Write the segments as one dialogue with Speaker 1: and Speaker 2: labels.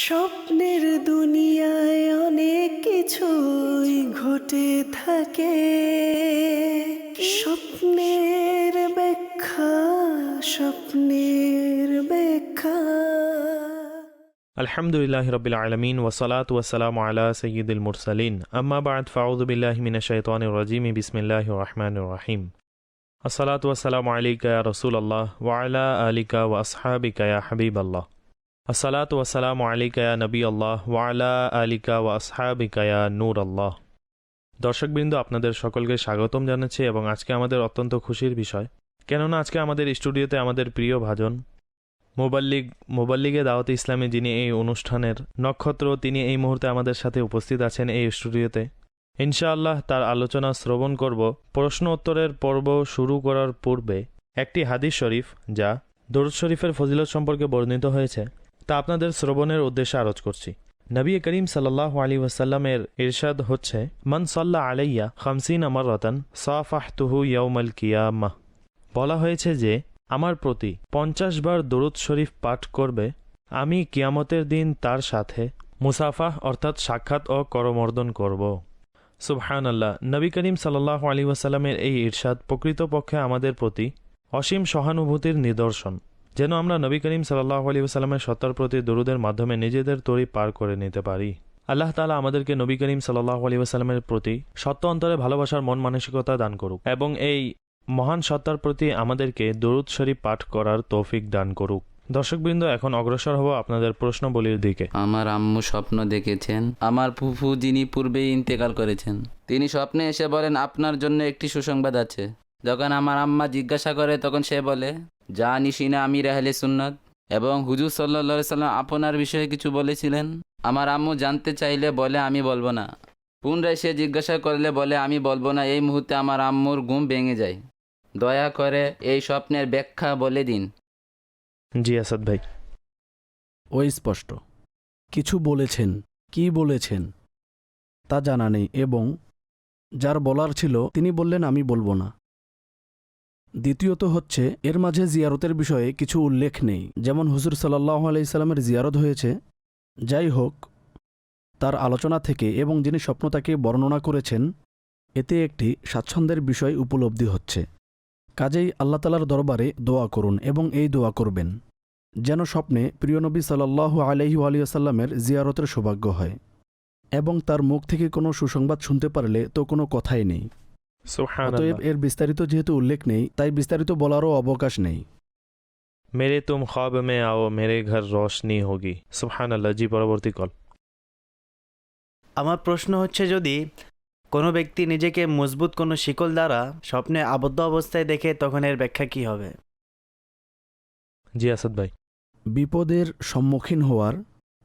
Speaker 1: স্বপ্নের দুনিয়ায় অনেক কিছুই ঘটে থাকে। স্বপ্নের ব্যাখ্যা, স্বপ্নের ব্যাখ্যা।
Speaker 2: আলহামদুলিল্লাহি রাব্বিল আলামিন ওয়াসসালাতু ওয়াসসালামু আলা সাইয়্যিদিল মুরসালিন আম্মা বা'দ ফাউযু বিল্লাহি মিনাশ শাইতানির রাজীম বিসমিল্লাহির রহমানির রহিম। আসসালাতু ওয়াসসালামু আলাইকা ইয়া রাসূলুল্লাহ ওয়া আলা আলিকা ওয়া আসহাবিকা ইয়া হাবিবাল্লাহ। আসসালাতু ওয়াসসালামু আলাইকা ইয়া নবিয়াল্লাহ ওয়া আলা আলিকা ওয়া আসহাবিকা ইয়া নূরাল্লাহ। দর্শকবৃন্দ, আপনাদের সকলকে স্বাগতম জানাচ্ছি এবং আজকে আমাদের অত্যন্ত খুশির বিষয়, কেননা আজকে আমাদের স্টুডিওতে আমাদের প্রিয় ভাজন মুবাল্লিগে দাওয়াতে ইসলামী, যিনি এই অনুষ্ঠানের নক্ষত্র, তিনি এই মুহূর্তে আমাদের সাথে উপস্থিত আছেন এই স্টুডিওতে। ইনশাআল্লাহ তার আলোচনা শ্রবণ করব। প্রশ্ন উত্তরের পর্ব শুরু করার পূর্বে একটি হাদিস শরীফ, যা দরুদ শরীফের ফজিলত সম্পর্কে বর্ণিত হয়েছে, তা আপনাদের শ্রবণের উদ্দেশ্যে আরজ করছি। নবী করিম সাল্লাল্লাহু আলাইহি ওয়াসাল্লামের ইরশাদ হচ্ছে, মান সাল্লা আলাইয়া খামসিনা মাররাতান সাফাহতুহু ইয়াউমাল কিয়ামাহ। বলা হয়েছে যে আমার প্রতি 50 বার দরুদ শরীফ পাঠ করবে, আমি কিয়ামতের দিন তার সাথে মুসাফাহ অর্থাৎ সাক্ষাৎ ও করমর্দন করব। সুবহানাল্লাহ। নবী করিম সাল্লাল্লাহু আলাইহি ওয়াসাল্লামের এই ইরশাদ প্রকৃতপক্ষে আমাদের প্রতি অসীম সহানুভূতির নিদর্শন, যেন আমরা নবী করিম সাল্লাল্লাহু আলাইহি ওয়াসাল্লামের সত্তার প্রতি দরুদের মাধ্যমে নিজেদের তরি পার করে নিতে পারি। আল্লাহ তাআলা আমাদেরকে নবী করিম সাল্লাল্লাহু আলাইহি ওয়াসাল্লামের প্রতি সত্য অন্তরে ভালোবাসার মন মানসিকতা দান করুক এবং এই মহান সত্তার প্রতি আমাদেরকে দরুদ শরীফ পাঠ করার তৌফিক দান করুক। দর্শকবৃন্দ, এখন অগ্রসর হব আপনাদের প্রশ্নবলীর দিকে।
Speaker 3: আমার আম্মু স্বপ্ন দেখেছেন, আমার ফুফু যিনি পূর্বেই ইন্তেকাল করেছেন, তিনি স্বপ্নে এসে বলেন আপনার জন্য একটি সুসংবাদ আছে। যখন আমার আম্মা জিজ্ঞাসা করে তখন সে বলে, জানি সিনা আমির আহলে সুন্নাত এবং হুজুর সাল্লাল্লাহু সাল্লাম আপনার বিষয়ে কিছু বলেছিলেন। আমার আম্মু জানতে চাইলে বলে আমি বলবো না। পুনরায় সে জিজ্ঞাসা করলে বলে আমি বলবো না। এই মুহূর্তে আমার আম্মুর ঘুম ভেঙে যায়। দয়া করে এই স্বপ্নের ব্যাখ্যা বলে দিন।
Speaker 2: জি আসাদ ভাই।
Speaker 4: ওই স্পষ্ট কিছু বলেছেন, কি বলেছেন তা জানা নেই, এবং যার বলার ছিল তিনি বললেন আমি বলবো না। দ্বিতীয়ত হচ্ছে এর মাঝে জিয়ারতের বিষয়ে কিছু উল্লেখ নেই, যেমন হুজুর সাল্লাল্লাহু আলাইহি সাল্লামের জিয়ারত হয়েছে। যাই হোক, তার আলোচনা থেকে এবং যিনি স্বপ্ন তাকে বর্ণনা করেছেন, এতে একটি স্বাচ্ছন্দ্যের বিষয় উপলব্ধি হচ্ছে। কাজেই আল্লাহ তাআলার দরবারে দোয়া করুন এবং এই দোয়া করবেন যেন স্বপ্নে প্রিয় নবী সাল্লাল্লাহু আলাইহি ওয়াসাল্লামের জিয়ারতের সৌভাগ্য হয়, এবং তার মুখ থেকে কোনো সুসংবাদ শুনতে পারলে তো কোনো কথাই নেই। অতএব এর বিস্তারিত যেহেতু উল্লেখ নেই, তাই বিস্তারিত বলারও অবকাশ নেই।
Speaker 2: মেরে তুম খ্বাব মে আও মেরে ঘর রোশনি হোগি। সুবহানাল্লাহ। জি, পরবর্তী কল।
Speaker 5: আমার প্রশ্ন হচ্ছে, যদি কোনো ব্যক্তি নিজেকে মজবুত কোনো শিকল দ্বারা স্বপ্নে আবদ্ধ অবস্থায় দেখে, তখন এর ব্যাখ্যা কী হবে?
Speaker 2: জি আসাদ ভাই।
Speaker 4: বিপদের সম্মুখীন হওয়ার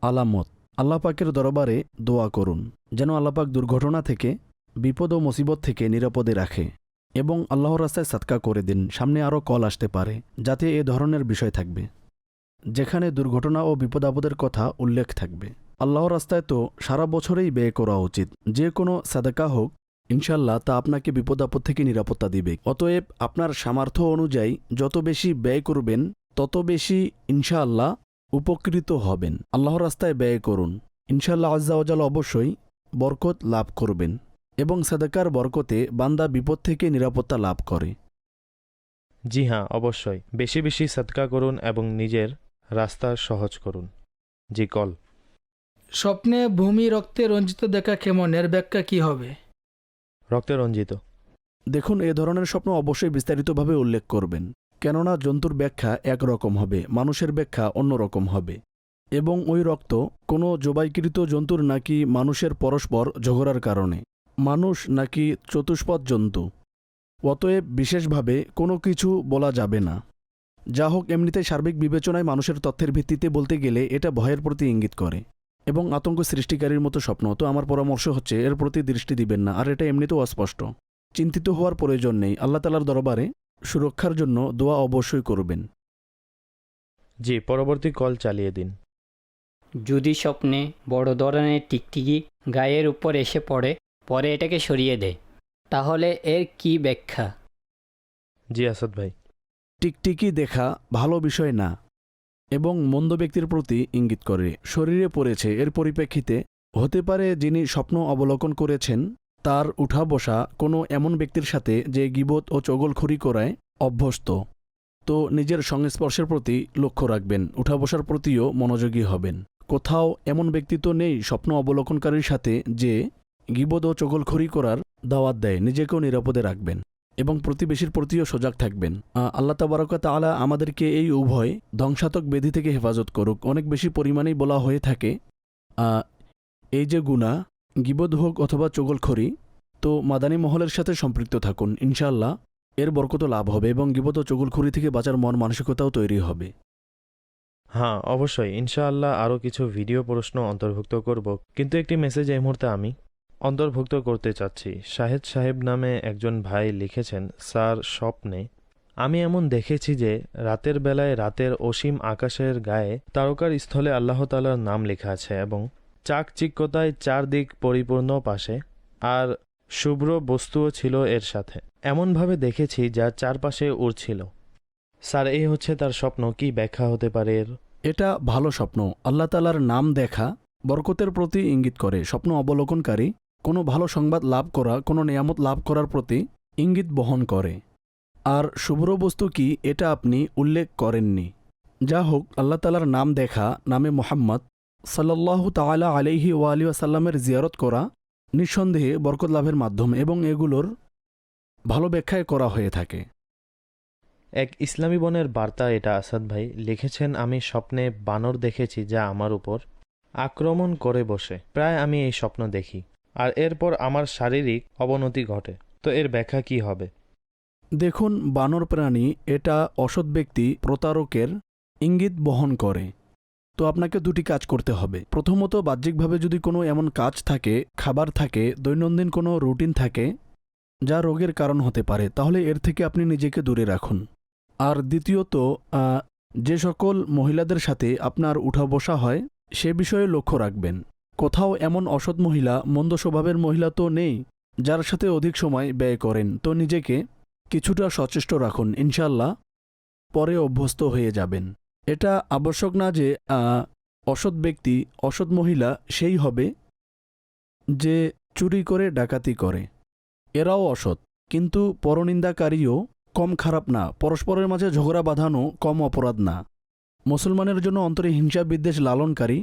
Speaker 4: আলামত। আল্লাহ পাকের দরবারে দোয়া করুন যেন আল্লাহ পাক দুর্ঘটনা থেকে, বিপদ ও মুসিবত থেকে নিরাপদে রাখে, এবং আল্লাহর রাস্তায় সাদকা করে দিন। সামনে আরও কল আসতে পারে যাতে এ ধরনের বিষয় থাকবে, যেখানে দুর্ঘটনা ও বিপদ আপদের কথা উল্লেখ থাকবে। আল্লাহর রাস্তায় তো সারা বছরেই ব্যয় করা উচিত। যে কোনো সাদাকা হোক, ইনশাল্লাহ তা আপনাকে বিপদ আপদ থেকে নিরাপত্তা দিবে। অতএব আপনার সামর্থ্য অনুযায়ী যত বেশি ব্যয় করবেন, তত বেশি ইনশাআল্লাহ উপকৃত হবেন। আল্লাহর রাস্তায় ব্যয় করুন, ইনশাআল্লাহ আজ্জা ওয়াজাল অবশ্যই বরকত লাভ করবেন, এবং সাদাকার বরকতে বান্দা বিপদ থেকে নিরাপত্তা লাভ করে।
Speaker 2: জি হ্যাঁ, অবশ্যই বেশি বেশি সাদকা করুন এবং নিজের রাস্তা সহজ করুন। জি, কল।
Speaker 6: স্বপ্নে ভূমি রক্তে রঞ্জিত দেখা কেমন, এর ব্যাখ্যা কি হবে?
Speaker 2: রক্তে রঞ্জিত।
Speaker 4: দেখুন, এ ধরনের স্বপ্ন অবশ্যই বিস্তারিতভাবে উল্লেখ করবেন, কেননা জন্তুর ব্যাখ্যা একরকম হবে, মানুষের ব্যাখ্যা অন্যরকম হবে, এবং ওই রক্ত কোনো জবাইকৃত জন্তুর নাকি মানুষের পরস্পর ঝগড়ার কারণে, মানুষ নাকি চতুষ্পদ জন্তু। অতএব বিশেষভাবে কোনো কিছু বলা যাবে না। যা হোক, এমনিতে সার্বিক বিবেচনায় মানুষের তথ্যের ভিত্তিতে বলতে গেলে এটা ভয়ের প্রতি ইঙ্গিত করে এবং আতঙ্ক সৃষ্টিকারীর মতো স্বপ্ন। তো আমার পরামর্শ হচ্ছে এর প্রতি দৃষ্টি দিবেন না, আর এটা এমনিতেও অস্পষ্ট। চিন্তিত হওয়ার প্রয়োজন নেই। আল্লাহ তাআলার দরবারে সুরক্ষার জন্য দোয়া অবশ্যই করবেন।
Speaker 2: জি, পরবর্তী কল চালিয়ে দিন।
Speaker 7: যদি স্বপ্নে বড় ধরনের টিকটিকি গায়ের উপর এসে পড়ে, পরে এটাকে সরিয়ে দেয়, তাহলে এর কি ব্যাখ্যা?
Speaker 2: জি আসাদ ভাই।
Speaker 4: টিকটিকি দেখা ভালো বিষয় না, এবং মন্দ ব্যক্তির প্রতি ইঙ্গিত করে। শরীরে পড়েছে, এর পরিপ্রেক্ষিতে হতে পারে যিনি স্বপ্ন অবলোকন করেছেন তার উঠা বসা কোনো এমন ব্যক্তির সাথে যে গীবত ও চগলখড়ি করায় অভ্যস্ত। তো নিজের সংস্পর্শের প্রতি লক্ষ্য রাখবেন, উঠা বসার প্রতিও মনোযোগী হবেন। কোথাও এমন ব্যক্তি তো নেই স্বপ্ন অবলোকনকারীর সাথে যে গীবত ও চগলখড়ি করার দাওয়াত দেয়। নিজেকেও নিরাপদে রাখবেন এবং প্রতিবেশীর প্রতিও সজাগ থাকবেন। আল্লাহ তাবারক ওয়া তাআলা আমাদেরকে এই উভয় ধ্বংসাত্মক ব্যাধি থেকে হেফাজত করুক। অনেক বেশি পরিমাণেই বলা হয়ে থাকে এই যে গুনাহ, গীবত হোক অথবা চগলখড়ি, তো মাদানী মহলের সাথে সম্পৃক্ত থাকুন, ইনশাআল্লাহ এর বরকত লাভ হবে এবং গীবত ও চগলখড়ি থেকে বাঁচার মন মানসিকতাও তৈরি হবে।
Speaker 2: হ্যাঁ, অবশ্যই ইনশাআল্লাহ আরও কিছু ভিডিও প্রশ্ন অন্তর্ভুক্ত করব, কিন্তু একটি মেসেজ এই মুহূর্তে আমি অন্তর্ভুক্ত করতে চাচ্ছি। শাহেদ সাহেব নামে একজন ভাই লিখেছেন, স্যার স্বপ্নে আমি এমন দেখেছি যে রাতের বেলায় রাতের অসীম আকাশের গায়ে তারকার স্থলে আল্লাহ তাআলার নাম লেখা আছে এবং চাকচিক্যতায় চারদিক পরিপূর্ণ পাশে আর শুভ্র বস্তুও ছিল এর সাথে। এমনভাবে দেখেছি যা চারপাশে উড়ছিল। স্যার এই হচ্ছে তার স্বপ্ন, কি ব্যাখ্যা হতে পারে এর?
Speaker 4: এটা ভালো স্বপ্ন। আল্লাহ তাআলার নাম দেখা বরকতের প্রতি ইঙ্গিত করে। স্বপ্ন অবলোকনকারী কোনো ভালো সংবাদ লাভ করা, কোনো নিয়ামত লাভ করার প্রতি ইঙ্গিত বহন করে। আর শুভ্র বস্তু কি এটা আপনি উল্লেখ করেননি। যা হোক, আল্লাহ তাআলার নাম দেখা, নামে মুহাম্মদ সাল্লাল্লাহু তাআলা আলাইহি ওয়া আলিহি ওয়াসাল্লামের জিয়ারত করা নিঃসন্দেহে বরকত লাভের মাধ্যম এবং এগুলোর ভালো ব্যাখ্যায় করা হয়ে থাকে।
Speaker 2: এক ইসলামী বনের বার্তা এটা আসাদ ভাই লিখেছেন, আমি স্বপ্নে বানর দেখেছি যা আমার উপর আক্রমণ করে বসে। প্রায় আমি এই স্বপ্ন দেখি আর এরপর আমার শারীরিক অবনতি ঘটে। তো এর ব্যাখ্যা কি হবে?
Speaker 4: দেখুন, বানর প্রাণী এটা অসৎ ব্যক্তি, প্রতারকের ইঙ্গিত বহন করে। তো আপনাকে দুটি কাজ করতে হবে। প্রথমত, বাহ্যিকভাবে যদি কোনো এমন কাজ থাকে, খাবার থাকে, দৈনন্দিন কোনো রুটিন থাকে যা রোগের কারণ হতে পারে, তাহলে এর থেকে আপনি নিজেকে দূরে রাখুন। আর দ্বিতীয়ত, যে সকল মহিলাদের সাথে আপনার উঠা বসা হয় সে বিষয়ে লক্ষ্য রাখবেন। কোথাও এমন অসৎ মহিলা, মন্দ স্বভাবের মহিলা তো নেই যার সাথে অধিক সময় ব্যয় করেন। তো নিজেকে কিছুটা সচেষ্ট রাখুন, ইনশাল্লাহ পরে অভ্যস্ত হয়ে যাবেন। এটা আবশ্যক না যে অসৎ ব্যক্তি, অসৎ মহিলা সেই হবে যে চুরি করে, ডাকাতি করে। এরাও অসৎ, কিন্তু পরনিন্দাকারীও কম খারাপ না। পরস্পরের মাঝে ঝগড়া বাঁধানো কম অপরাধ না। মুসলমানের জন্য অন্তরে হিংসা বিদ্বেষ লালনকারী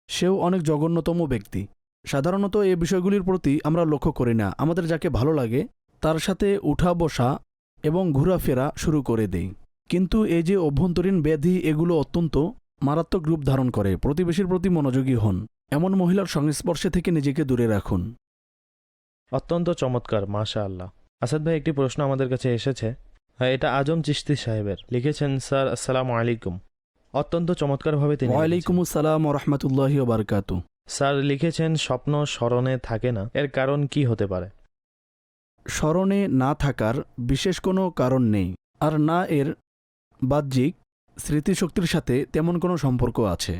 Speaker 4: সেও অনেক জঘন্যতম ব্যক্তি। সাধারণত এই বিষয়গুলির প্রতি আমরা লক্ষ্য করি না। আমাদের যাকে ভালো লাগে তার সাথে উঠা বসা এবং ঘোরাফেরা শুরু করে দেই। কিন্তু এই যে অভ্যন্তরীণ ব্যাধি, এগুলো অত্যন্ত মারাত্মক রূপ ধারণ করে। প্রতিবেশীর প্রতি মনোযোগী হন, এমন মহিলার সংস্পর্শে থেকে নিজেকে দূরে রাখুন।
Speaker 2: অত্যন্ত চমৎকার, মাশাআল্লাহ। আসাদ ভাই একটি প্রশ্ন আমাদের কাছে এসেছে, হ্যাঁ এটা আজম চিশতি সাহেবের লিখেছেন, স্যার আসসালামু আলাইকুম। অত্যন্ত চমৎকারভাবে তিনি
Speaker 4: ওয়ালাইকুম আসসালাম ওয়া রাহমাতুল্লাহি ওয়া বারাকাতুহু।
Speaker 2: স্যার লিখেছেন, স্বপ্ন স্মরণে থাকে না, এর কারণ কি হতে পারে?
Speaker 4: স্মরণে না থাকার বিশেষ কোনো কারণ নেই, আর না এর বাহ্যিক স্মৃতিশক্তির সাথে তেমন কোনো সম্পর্ক আছে।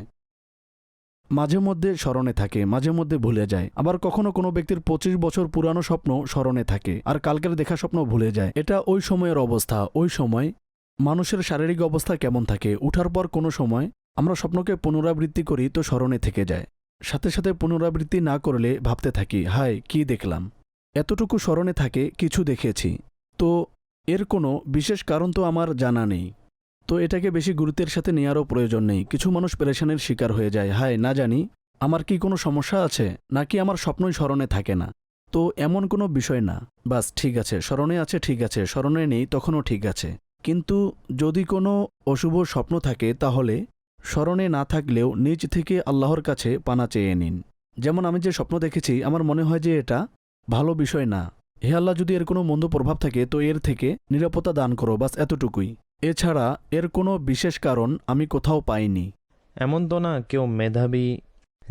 Speaker 4: মাঝে মধ্যে স্মরণে থাকে, মাঝে মধ্যে ভুলে যায়। আবার কখনো কোনো ব্যক্তির 25 বছর পুরানো স্বপ্ন স্মরণে থাকে আর কালকের দেখা স্বপ্ন ভুলে যায়। এটা ওই সময়ের অবস্থা। ওই সময় মানুষের শারীরিক অবস্থা কেমন থাকে, উঠার পর কোনো সময় আমরা স্বপ্নকে পুনরাবৃত্তি করি তো স্মরণে থেকে যায়। সাথে সাথে পুনরাবৃত্তি না করলে ভাবতে থাকি, হায় কি দেখলাম। এতটুকু স্মরণে থাকে, কিছু দেখেছি। তো এর কোনো বিশেষ কারণ তো আমার জানা নেই। তো এটাকে বেশি গুরুত্বের সাথে নেওয়ারও প্রয়োজন নেই। কিছু মানুষ পেরেশানির শিকার হয়ে যায়, হায় না জানি আমার কি কোনো সমস্যা আছে নাকি আমার স্বপ্নই স্মরণে থাকে না। তো এমন কোনো বিষয় না, বাস ঠিক আছে, স্মরণে আছে ঠিক আছে, স্মরণে নেই তখনও ঠিক আছে। কিন্তু যদি কোনো অশুভ স্বপ্ন থাকে তাহলে স্মরণে না থাকলেও নিজ থেকে আল্লাহর কাছে পানা চেয়ে নিন। যেমন আমি যে স্বপ্ন দেখেছি আমার মনে হয় যে এটা ভালো বিষয় না, হে আল্লাহ যদি এর কোনো মন্দ প্রভাব থাকে তো এর থেকে নিরাপত্তা দান করো, বাস এতটুকুই। এছাড়া এর কোনো বিশেষ কারণ আমি কোথাও পাইনি।
Speaker 2: এমন তো না কেউ মেধাবী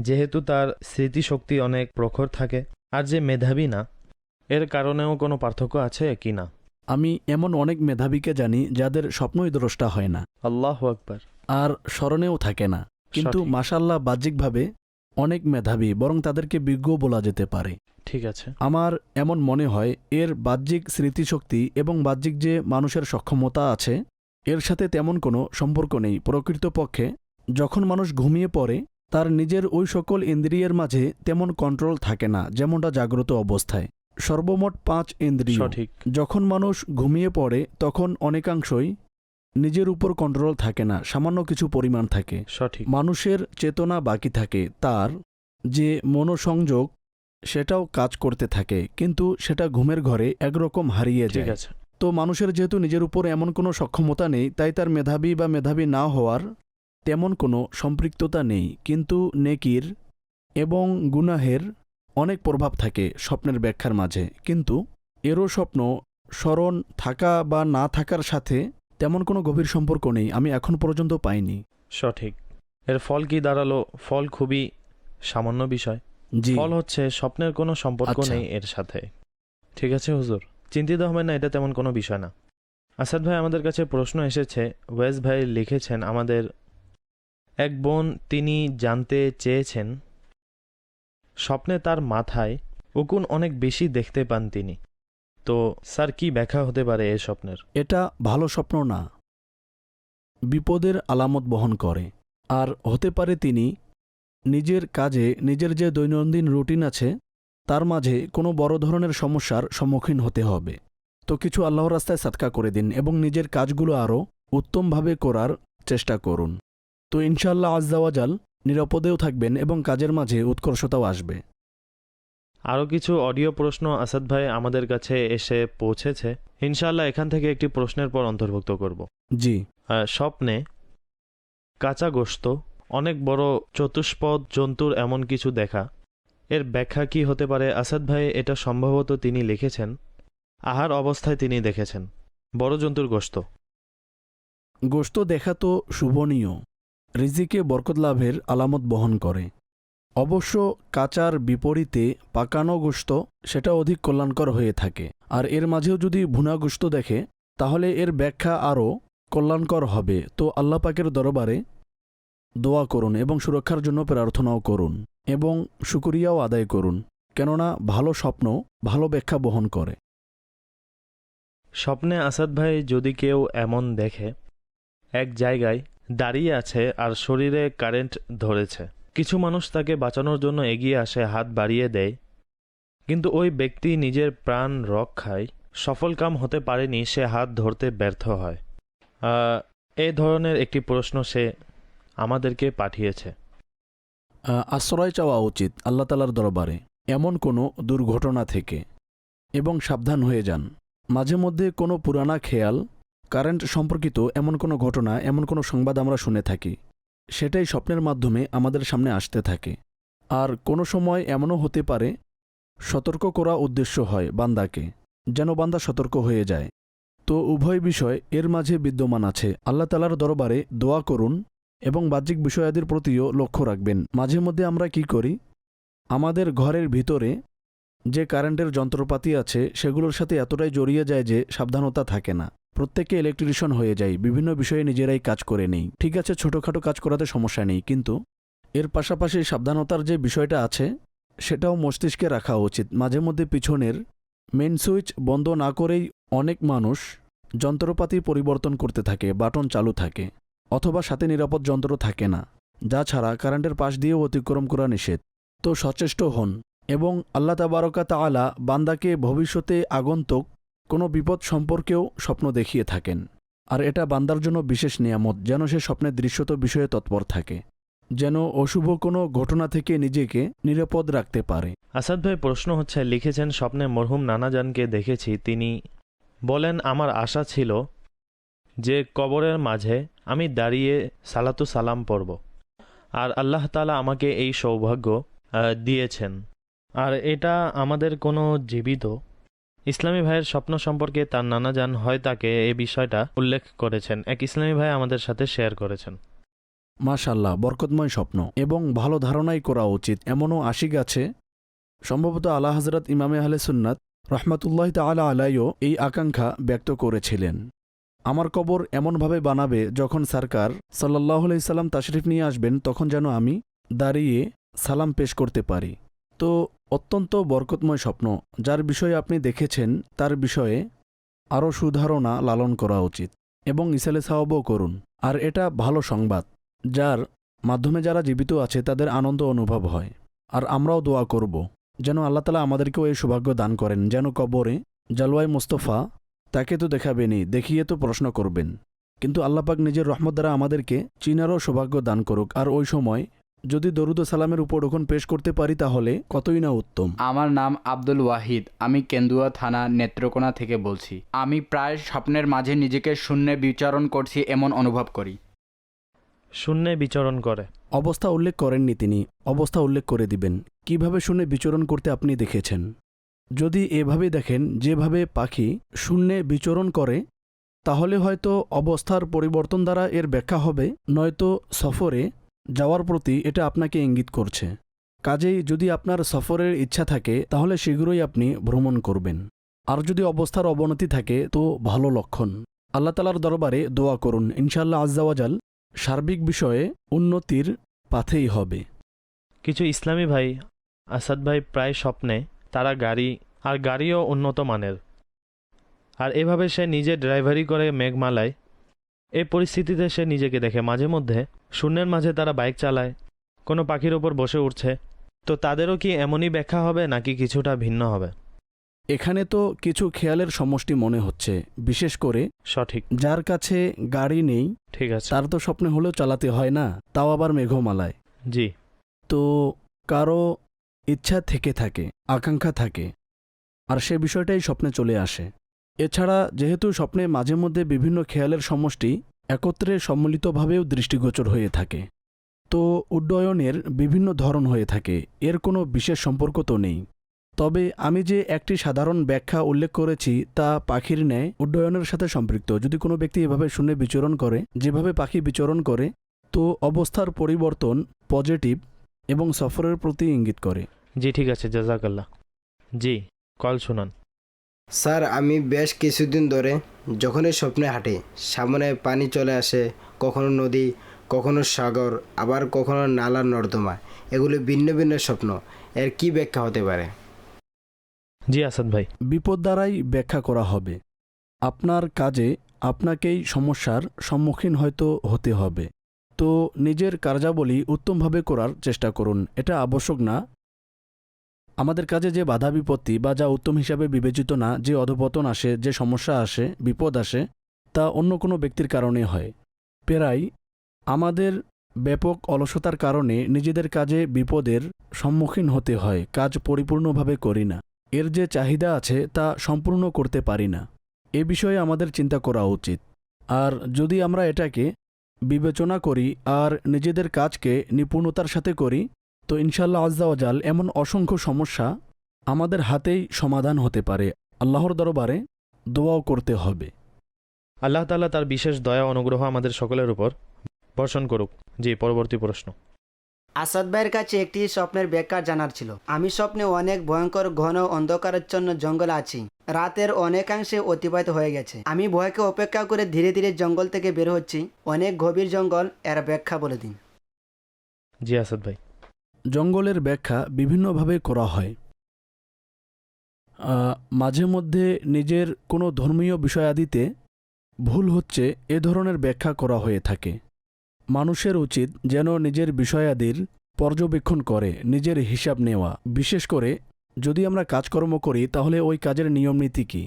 Speaker 2: যেহেতু তার স্মৃতিশক্তি অনেক প্রখর থাকে, আর যে মেধাবী না এর কারণেও কোনো পার্থক্য আছে কি না?
Speaker 4: আমি এমন অনেক মেধাবীকে জানি যাদের স্বপ্নই দ্রষ্টা হয় না,
Speaker 2: আল্লাহু আকবার,
Speaker 4: আর স্মরণেও থাকে না, কিন্তু
Speaker 2: সঠিক।
Speaker 4: মাশাআল্লাহ বাহ্যিকভাবে অনেক মেধাবী, বরং তাদেরকে বিজ্ঞ বলা যেতে পারে।
Speaker 2: ঠিক আছে।
Speaker 4: আমার এমন মনে হয় এর বাহ্যিক স্মৃতিশক্তি এবং বাহ্যিক যে মানুষের সক্ষমতা আছে এর সাথে তেমন কোনো সম্পর্ক নেই। প্রকৃতপক্ষে যখন মানুষ ঘুমিয়ে পড়ে তার নিজের ওই সকল ইন্দ্রিয়ের মাঝে তেমন কন্ট্রোল থাকে না যেমনটা জাগ্রত অবস্থায়। সর্বমোট 5 ইন্দ্রিয়।
Speaker 2: সঠিক।
Speaker 4: যখন মানুষ ঘুমিয়ে পড়ে তখন অনেকাংশই নিজের উপর কন্ট্রোল থাকে না, সামান্য কিছু পরিমাণ থাকে।
Speaker 2: সঠিক।
Speaker 4: মানুষের চেতনা বাকি থাকে, তার যে মনোসংযোগ সেটাও কাজ করতে থাকে, কিন্তু সেটা ঘুমের ঘরে একরকম হারিয়ে
Speaker 2: ঠিক
Speaker 4: যায়।
Speaker 2: আছে।
Speaker 4: তো মানুষের যেহেতু নিজের উপর এমন কোনো সক্ষমতা নেই, তাই তার মেধাবী বা মেধাবী না হওয়ার তেমন কোনো সম্পৃক্ততা নেই, কিন্তু নেকির এবং গুনাহের অনেক প্রভাব থাকে স্বপ্নের ব্যাখ্যার মাঝে। কিন্তু এরও স্বপ্ন স্মরণ থাকা বা না থাকার সাথে তেমন কোনো গভীর সম্পর্ক নেই, আমি এখন পর্যন্ত পাইনি।
Speaker 2: সঠিক। এর ফল কি দাঁড়ালো? ফল খুবই সামান্য বিষয়।
Speaker 4: জি,
Speaker 2: ফল হচ্ছে স্বপ্নের কোনো সম্পর্ক
Speaker 4: আচ্ছা।
Speaker 2: নেই এর সাথে। ঠিক আছে হুজুর, চিন্তিত হবেন না, এটা তেমন কোনো বিষয় না। আসাদ ভাই, আমাদের কাছে প্রশ্ন এসেছে, ওয়েস ভাই লিখেছেন, আমাদের এক বোন, তিনি জানতে চেয়েছেন স্বপ্নে তার মাথায় উকুন অনেক বেশি দেখতে পান তিনি, তো স্যার কি ব্যাখ্যা হতে পারে এই স্বপ্নের?
Speaker 4: এটা ভালো স্বপ্ন না, বিপদের আলামত বহন করে। আর হতে পারে তিনি নিজের কাজে, নিজের যে দৈনন্দিন রুটিন আছে তার মাঝে কোনো বড় ধরনের সমস্যার সম্মুখীন হতে হবে। তো কিছু আল্লাহর রাস্তায় সাদকা করে দিন এবং নিজের কাজগুলো আরও উত্তমভাবে করার চেষ্টা করুন। তো ইনশাআল্লাহ আজ্জাওয়াজাল নিরাপদেও থাকবেন এবং কাজের মাঝে উৎকর্ষতাও আসবে।
Speaker 2: আরও কিছু অডিও প্রশ্ন আসাদ ভাই আমাদের কাছে এসে পৌঁছেছে, ইনশাআল্লাহ এখান থেকে একটি প্রশ্নের পর অন্তর্ভুক্ত করব।
Speaker 4: জি,
Speaker 2: স্বপ্নে কাঁচা গোশত, অনেক বড় চতুষ্পদ জন্তুর এমন কিছু দেখা, এর ব্যাখ্যা কি হতে পারে? আসাদ ভাই, এটা সম্ভবত তিনি লিখেছেন আহার অবস্থায় তিনি দেখেছেন বড় জন্তুর গোশত।
Speaker 4: গোশত দেখা তো শুভনীয়, রিজিকে বরকত লাভের আলামত বহন করে। অবশ্য কাঁচার বিপরীতে পাকানো গোশত সেটা অধিক কল্যাণকর হয়ে থাকে। আর এর মাঝেও যদি ভুনা গোশত দেখে তাহলে এর ব্যাখ্যা আরও কল্যাণকর হবে। তো আল্লাহ পাকের দরবারে দোয়া করুন এবং সুরক্ষার জন্য প্রার্থনাও করুন এবং শুকরিয়াও আদায় করুন, কেননা ভালো স্বপ্ন ভালো ব্যাখ্যা বহন করে।
Speaker 2: স্বপ্নে আসাদ ভাই যদি কেউ এমন দেখে এক জায়গায় দাঁড়িয়ে আছে আর শরীরে কারেন্ট ধরেছে, কিছু মানুষ তাকে বাঁচানোর জন্য এগিয়ে আসে, হাত বাড়িয়ে দেয়, কিন্তু ওই ব্যক্তি নিজের প্রাণ রক্ষায় সফলকাম হতে পারেনি, সে হাত ধরতে ব্যর্থ হয়। এই ধরনের একটি প্রশ্ন সে আমাদেরকে পাঠিয়েছে।
Speaker 4: আশ্রয় চাওয়া উচিত আল্লাহ তাআলার দরবারে এমন কোনো দুর্ঘটনা থেকে, এবং সাবধান হয়ে যান। মাঝে মধ্যে কোনো পুরানা খেয়াল, কারেন্ট সম্পর্কিত এমন কোনো ঘটনা, এমন কোনো সংবাদ আমরা শুনে থাকি, সেটাই স্বপ্নের মাধ্যমে আমাদের সামনে আসতে থাকে। আর কোনো সময় এমনও হতে পারে সতর্ক করা উদ্দেশ্য হয় বান্দাকে, যেন বান্দা সতর্ক হয়ে যায়। তো উভয় বিষয় এর মাঝে বিদ্যমান আছে। আল্লাহ তাআলার দরবারে দোয়া করুন এবং বাহ্যিক বিষয়াদির প্রতিও লক্ষ্য রাখবেন। মাঝে মধ্যে আমরা কি করি, আমাদের ঘরের ভিতরে যে কারেন্টের যন্ত্রপাতি আছে সেগুলোর সাথে এতটাই জড়িয়ে যায় যে সাবধানতা থাকে না। প্রত্যেকে ইলেকট্রিশিয়ান হয়ে যায়, বিভিন্ন বিষয়ে নিজেরাই কাজ করে নেই। ঠিক আছে, ছোটোখাটো কাজ করাতে সমস্যা নেই, কিন্তু এর পাশাপাশি সাবধানতার যে বিষয়টা আছে সেটাও মস্তিষ্কে রাখা উচিত। মাঝে মধ্যে পিছনের মেন সুইচ বন্ধ না করেই অনেক মানুষ যন্ত্রপাতি পরিবর্তন করতে থাকে, বাটন চালু থাকে, অথবা সাথে নিরাপদ যন্ত্র থাকে না, যা ছাড়া কারেন্টের পাশ দিয়েও অতিক্রম করা নিষেধ। তো সচেষ্ট হন এবং আল্লাহ তাবারকা তাআলা বান্দাকে ভবিষ্যতে আগন্তুক কোনো বিপদ সম্পর্কেও স্বপ্ন দেখিয়ে থাকেন। আর এটা বান্দার জন্য বিশেষ নিয়ামত, যেন সে স্বপ্নের দৃশ্যত বিষয়ে তৎপর থাকে, যেন অশুভ কোনো ঘটনা থেকে নিজেকে নিরাপদ রাখতে পারে।
Speaker 2: আসাদ ভাই, প্রশ্ন হচ্ছে, লিখেছেন স্বপ্নে মরহুম নানাজানকে দেখেছি, তিনি বলেন আমার আশা ছিল যে কবরের মাঝে আমি দাঁড়িয়ে সালাতু সালাম পড়ব, আর আল্লাহ তাআলা আমাকে এই সৌভাগ্য দিয়েছেন। আর এটা আমাদের কোনো জীবিত ইসলামী ভাইয়ের স্বপ্ন সম্পর্কে তার নানাজান হয় তাকে এই বিষয়টা উল্লেখ করেছেন, এক ইসলামী ভাই আমাদের সাথে শেয়ার করেছেন।
Speaker 4: মাশাআল্লাহ, বরকতময় স্বপ্ন এবং ভালো ধারণাই করা উচিত। এমনও আশিক আছে, সম্ভবত আলা হযরত ইমামে আহলে সুন্নাত রহমাতুল্লাহ তাআলা আলাইও এই আকাঙ্ক্ষা ব্যক্ত করেছিলেন। আমার কবর এমনভাবে বানাবে যখন সরকার সাল্লাল্লাহু আলাইহি সাল্লাম তাশরিফ নিয়ে আসবেন তখন যেন আমি দাঁড়িয়ে সালাম পেশ করতে পারি। তো অত্যন্ত বরকতময় স্বপ্ন, যার বিষয়ে আপনি দেখেছেন তার বিষয়ে আরও সুধারণা লালন করা উচিত এবং ইসালে সাওয়াবও করুন। আর এটা ভালো সংবাদ, যার মাধ্যমে যারা জীবিত আছে তাদের আনন্দ অনুভব হয়। আর আমরাও দোয়া করব যেন আল্লাহ তাআলা আমাদেরকেও এই সৌভাগ্য দান করেন, যেন কবরে জালওয়াই মুস্তফা তাকে তো দেখাবেনই, দেখিয়ে তো প্রশ্ন করবেন, কিন্তু আল্লাহ পাক নিজের রহমত দ্বারা আমাদেরকে চিনারও সৌভাগ্য দান করুক। আর ওই সময় যদি দরুদ ও সালামের উপঢৌকন পেশ করতে পারি তাহলে কতই না উত্তম।
Speaker 8: আমার নাম আব্দুল ওয়াহিদ, আমি কেন্দুয়া থানা নেত্রকোনা থেকে বলছি। আমি প্রায় স্বপ্নের মাঝে নিজেকে শূন্যে বিচরণ করছি এমন অনুভব করি।
Speaker 2: শূন্যে বিচরণ করে।
Speaker 4: অবস্থা উল্লেখ করেননি তিনি, অবস্থা উল্লেখ করে দিবেন কিভাবে শূন্যে বিচরণ করতে আপনি দেখেছেন। যদি এভাবে দেখেন যেভাবে পাখি শূন্যে বিচরণ করে, তাহলে হয়তো অবস্থার পরিবর্তন দ্বারা এর ব্যাখ্যা হবে, নয়তো সফরে যাওয়ার প্রতি এটা আপনাকে ইঙ্গিত করছে। কাজেই যদি আপনার সফরের ইচ্ছা থাকে তাহলে শীঘ্রই আপনি ভ্রমণ করবেন। আর যদি অবস্থার অবনতি থাকে তো ভালো লক্ষণ। আল্লাহ তাআলার দরবারে দোয়া করুন, ইনশাআল্লাহ আজ্জাওয়াজাল সার্বিক বিষয়ে উন্নতির পাথেই হবে।
Speaker 2: কিছু ইসলামী ভাই, আসাদ ভাই, প্রায় স্বপ্নে তারা গাড়িও উন্নত মানের, আর এভাবে সে নিজে ড্রাইভারি করে মেঘমালায়। এই পরিস্থিতিতে সে নিজেকে দেখে মাঝে মধ্যে শূন্যের মাঝে তারা বাইক চালায়, কোনো পাখির ওপর বসে উঠছে। তো তাদেরও কি এমনই ব্যাখ্যা হবে নাকি কিছুটা ভিন্ন হবে?
Speaker 4: এখানে তো কিছু খেয়ালের সমষ্টি মনে হচ্ছে, বিশেষ করে
Speaker 2: সঠিক।
Speaker 4: যার কাছে গাড়ি নেই
Speaker 2: ঠিক আছে।
Speaker 4: তার তো স্বপ্নে হলেও চালাতে হয় না, তাও আবার মেঘমালায়।
Speaker 2: জি।
Speaker 4: তো কারো ইচ্ছা থেকে থাকে, আকাঙ্ক্ষা থাকে, আর সে বিষয়টাই স্বপ্নে চলে আসে। এছাড়া যেহেতু স্বপ্নে মাঝে মধ্যে বিভিন্ন খেয়ালের সমষ্টি একত্রে সম্মিলিতভাবেও দৃষ্টিগোচর হয়ে থাকে, তো উড্ডয়নের বিভিন্ন ধরন হয়ে থাকে, এর কোনো বিশেষ সম্পর্ক তো নেই। তবে আমি যে একটি সাধারণ ব্যাখ্যা উল্লেখ করেছি তা পাখির ন্যায় উড্ডয়নের সাথে সম্পৃক্ত। যদি কোনো ব্যক্তি এভাবে শূন্যে বিচরণ করে, যেভাবে পাখি বিচরণ করে, তো অবস্থার পরিবর্তন পজিটিভ এবং সফরের প্রতি ইঙ্গিত করে।
Speaker 2: জি ঠিক আছে, জাজাকাল্লাহ। জি, কল শুনান।
Speaker 9: স্যার, আমি বেশ কিছুদিন ধরে যখনই স্বপ্নে হাঁটি সামনে পানি চলে আসে, কখনো নদী, কখনো সাগর, আবার কখনো নালা নর্দমা। এগুলো ভিন্ন ভিন্ন স্বপ্ন। এর কি ব্যাখ্যা হতে পারে?
Speaker 2: জি আসাদ ভাই।
Speaker 4: বিপদ দ্বারাই ব্যাখ্যা করা হবে। আপনার কাজে আপনাকেই সমস্যার সম্মুখীন হয়তো হতে হবে, তো নিজের কার্যাবলী উত্তমভাবে করার চেষ্টা করুন। এটা আবশ্যক না, আমাদের কাজে যে বাধা বিপত্তি বা যা উত্তম হিসাবে বিবেচিত না, যে অধপতন আসে, যে সমস্যা আসে, বিপদ আসে, তা অন্য কোনো ব্যক্তির কারণে হয়। প্রায় আমাদের ব্যাপক অলসতার কারণে নিজেদের কাজে বিপদের সম্মুখীন হতে হয়, কাজ পরিপূর্ণভাবে করি না, এর যে চাহিদা আছে তা সম্পূর্ণ করতে পারি না। এ বিষয়ে আমাদের চিন্তা করা উচিত। আর যদি আমরা এটাকে বিবেচনা করি আর নিজেদের কাজকে নিপুণতার সাথে করি, তো ইনশাআল্লাহ আজ্জাওয়াজাল এমন অসংখ্য সমস্যা আমাদের হাতেই সমাধান হতে পারে। আল্লাহর দরবারে দোয়াও করতে হবে।
Speaker 2: আল্লাহ তাআলা তার বিশেষ দয়া অনুগ্রহ আমাদের সকলের উপর বর্ষণ করুক। জি, পরবর্তী প্রশ্ন।
Speaker 10: আসাদ ভাইয়ের কাছে একটি স্বপ্নের ব্যাখ্যা জানার ছিল। আমি স্বপ্নে অনেক ভয়ঙ্কর ঘন অন্ধকারাচ্ছন্ন জঙ্গল আছি। রাতের অনেকাংশে অতিবাহিত হয়ে গেছে। আমি ভয়কে উপেক্ষা করে ধীরে ধীরে জঙ্গল থেকে বের হচ্ছি। অনেক গভীর জঙ্গল, এর ব্যাখ্যা বলে দিন।
Speaker 2: জি আসাদ ভাই।
Speaker 4: জঙ্গলের ব্যাখ্যা বিভিন্নভাবে করা হয়। মাঝে মধ্যে নিজের কোনো ধর্মীয় বিষয়াদিতে ভুল হচ্ছে এ ধরনের ব্যাখ্যা করা হয়ে থাকে। মানুষের উচিত যেন নিজের বিষয়াদির পর্যবেক্ষণ করে নিজের হিসাব নেওয়া, বিশেষ করে যদি আমরা কাজকর্ম করি তাহলে ওই কাজের নিয়মনীতি কী।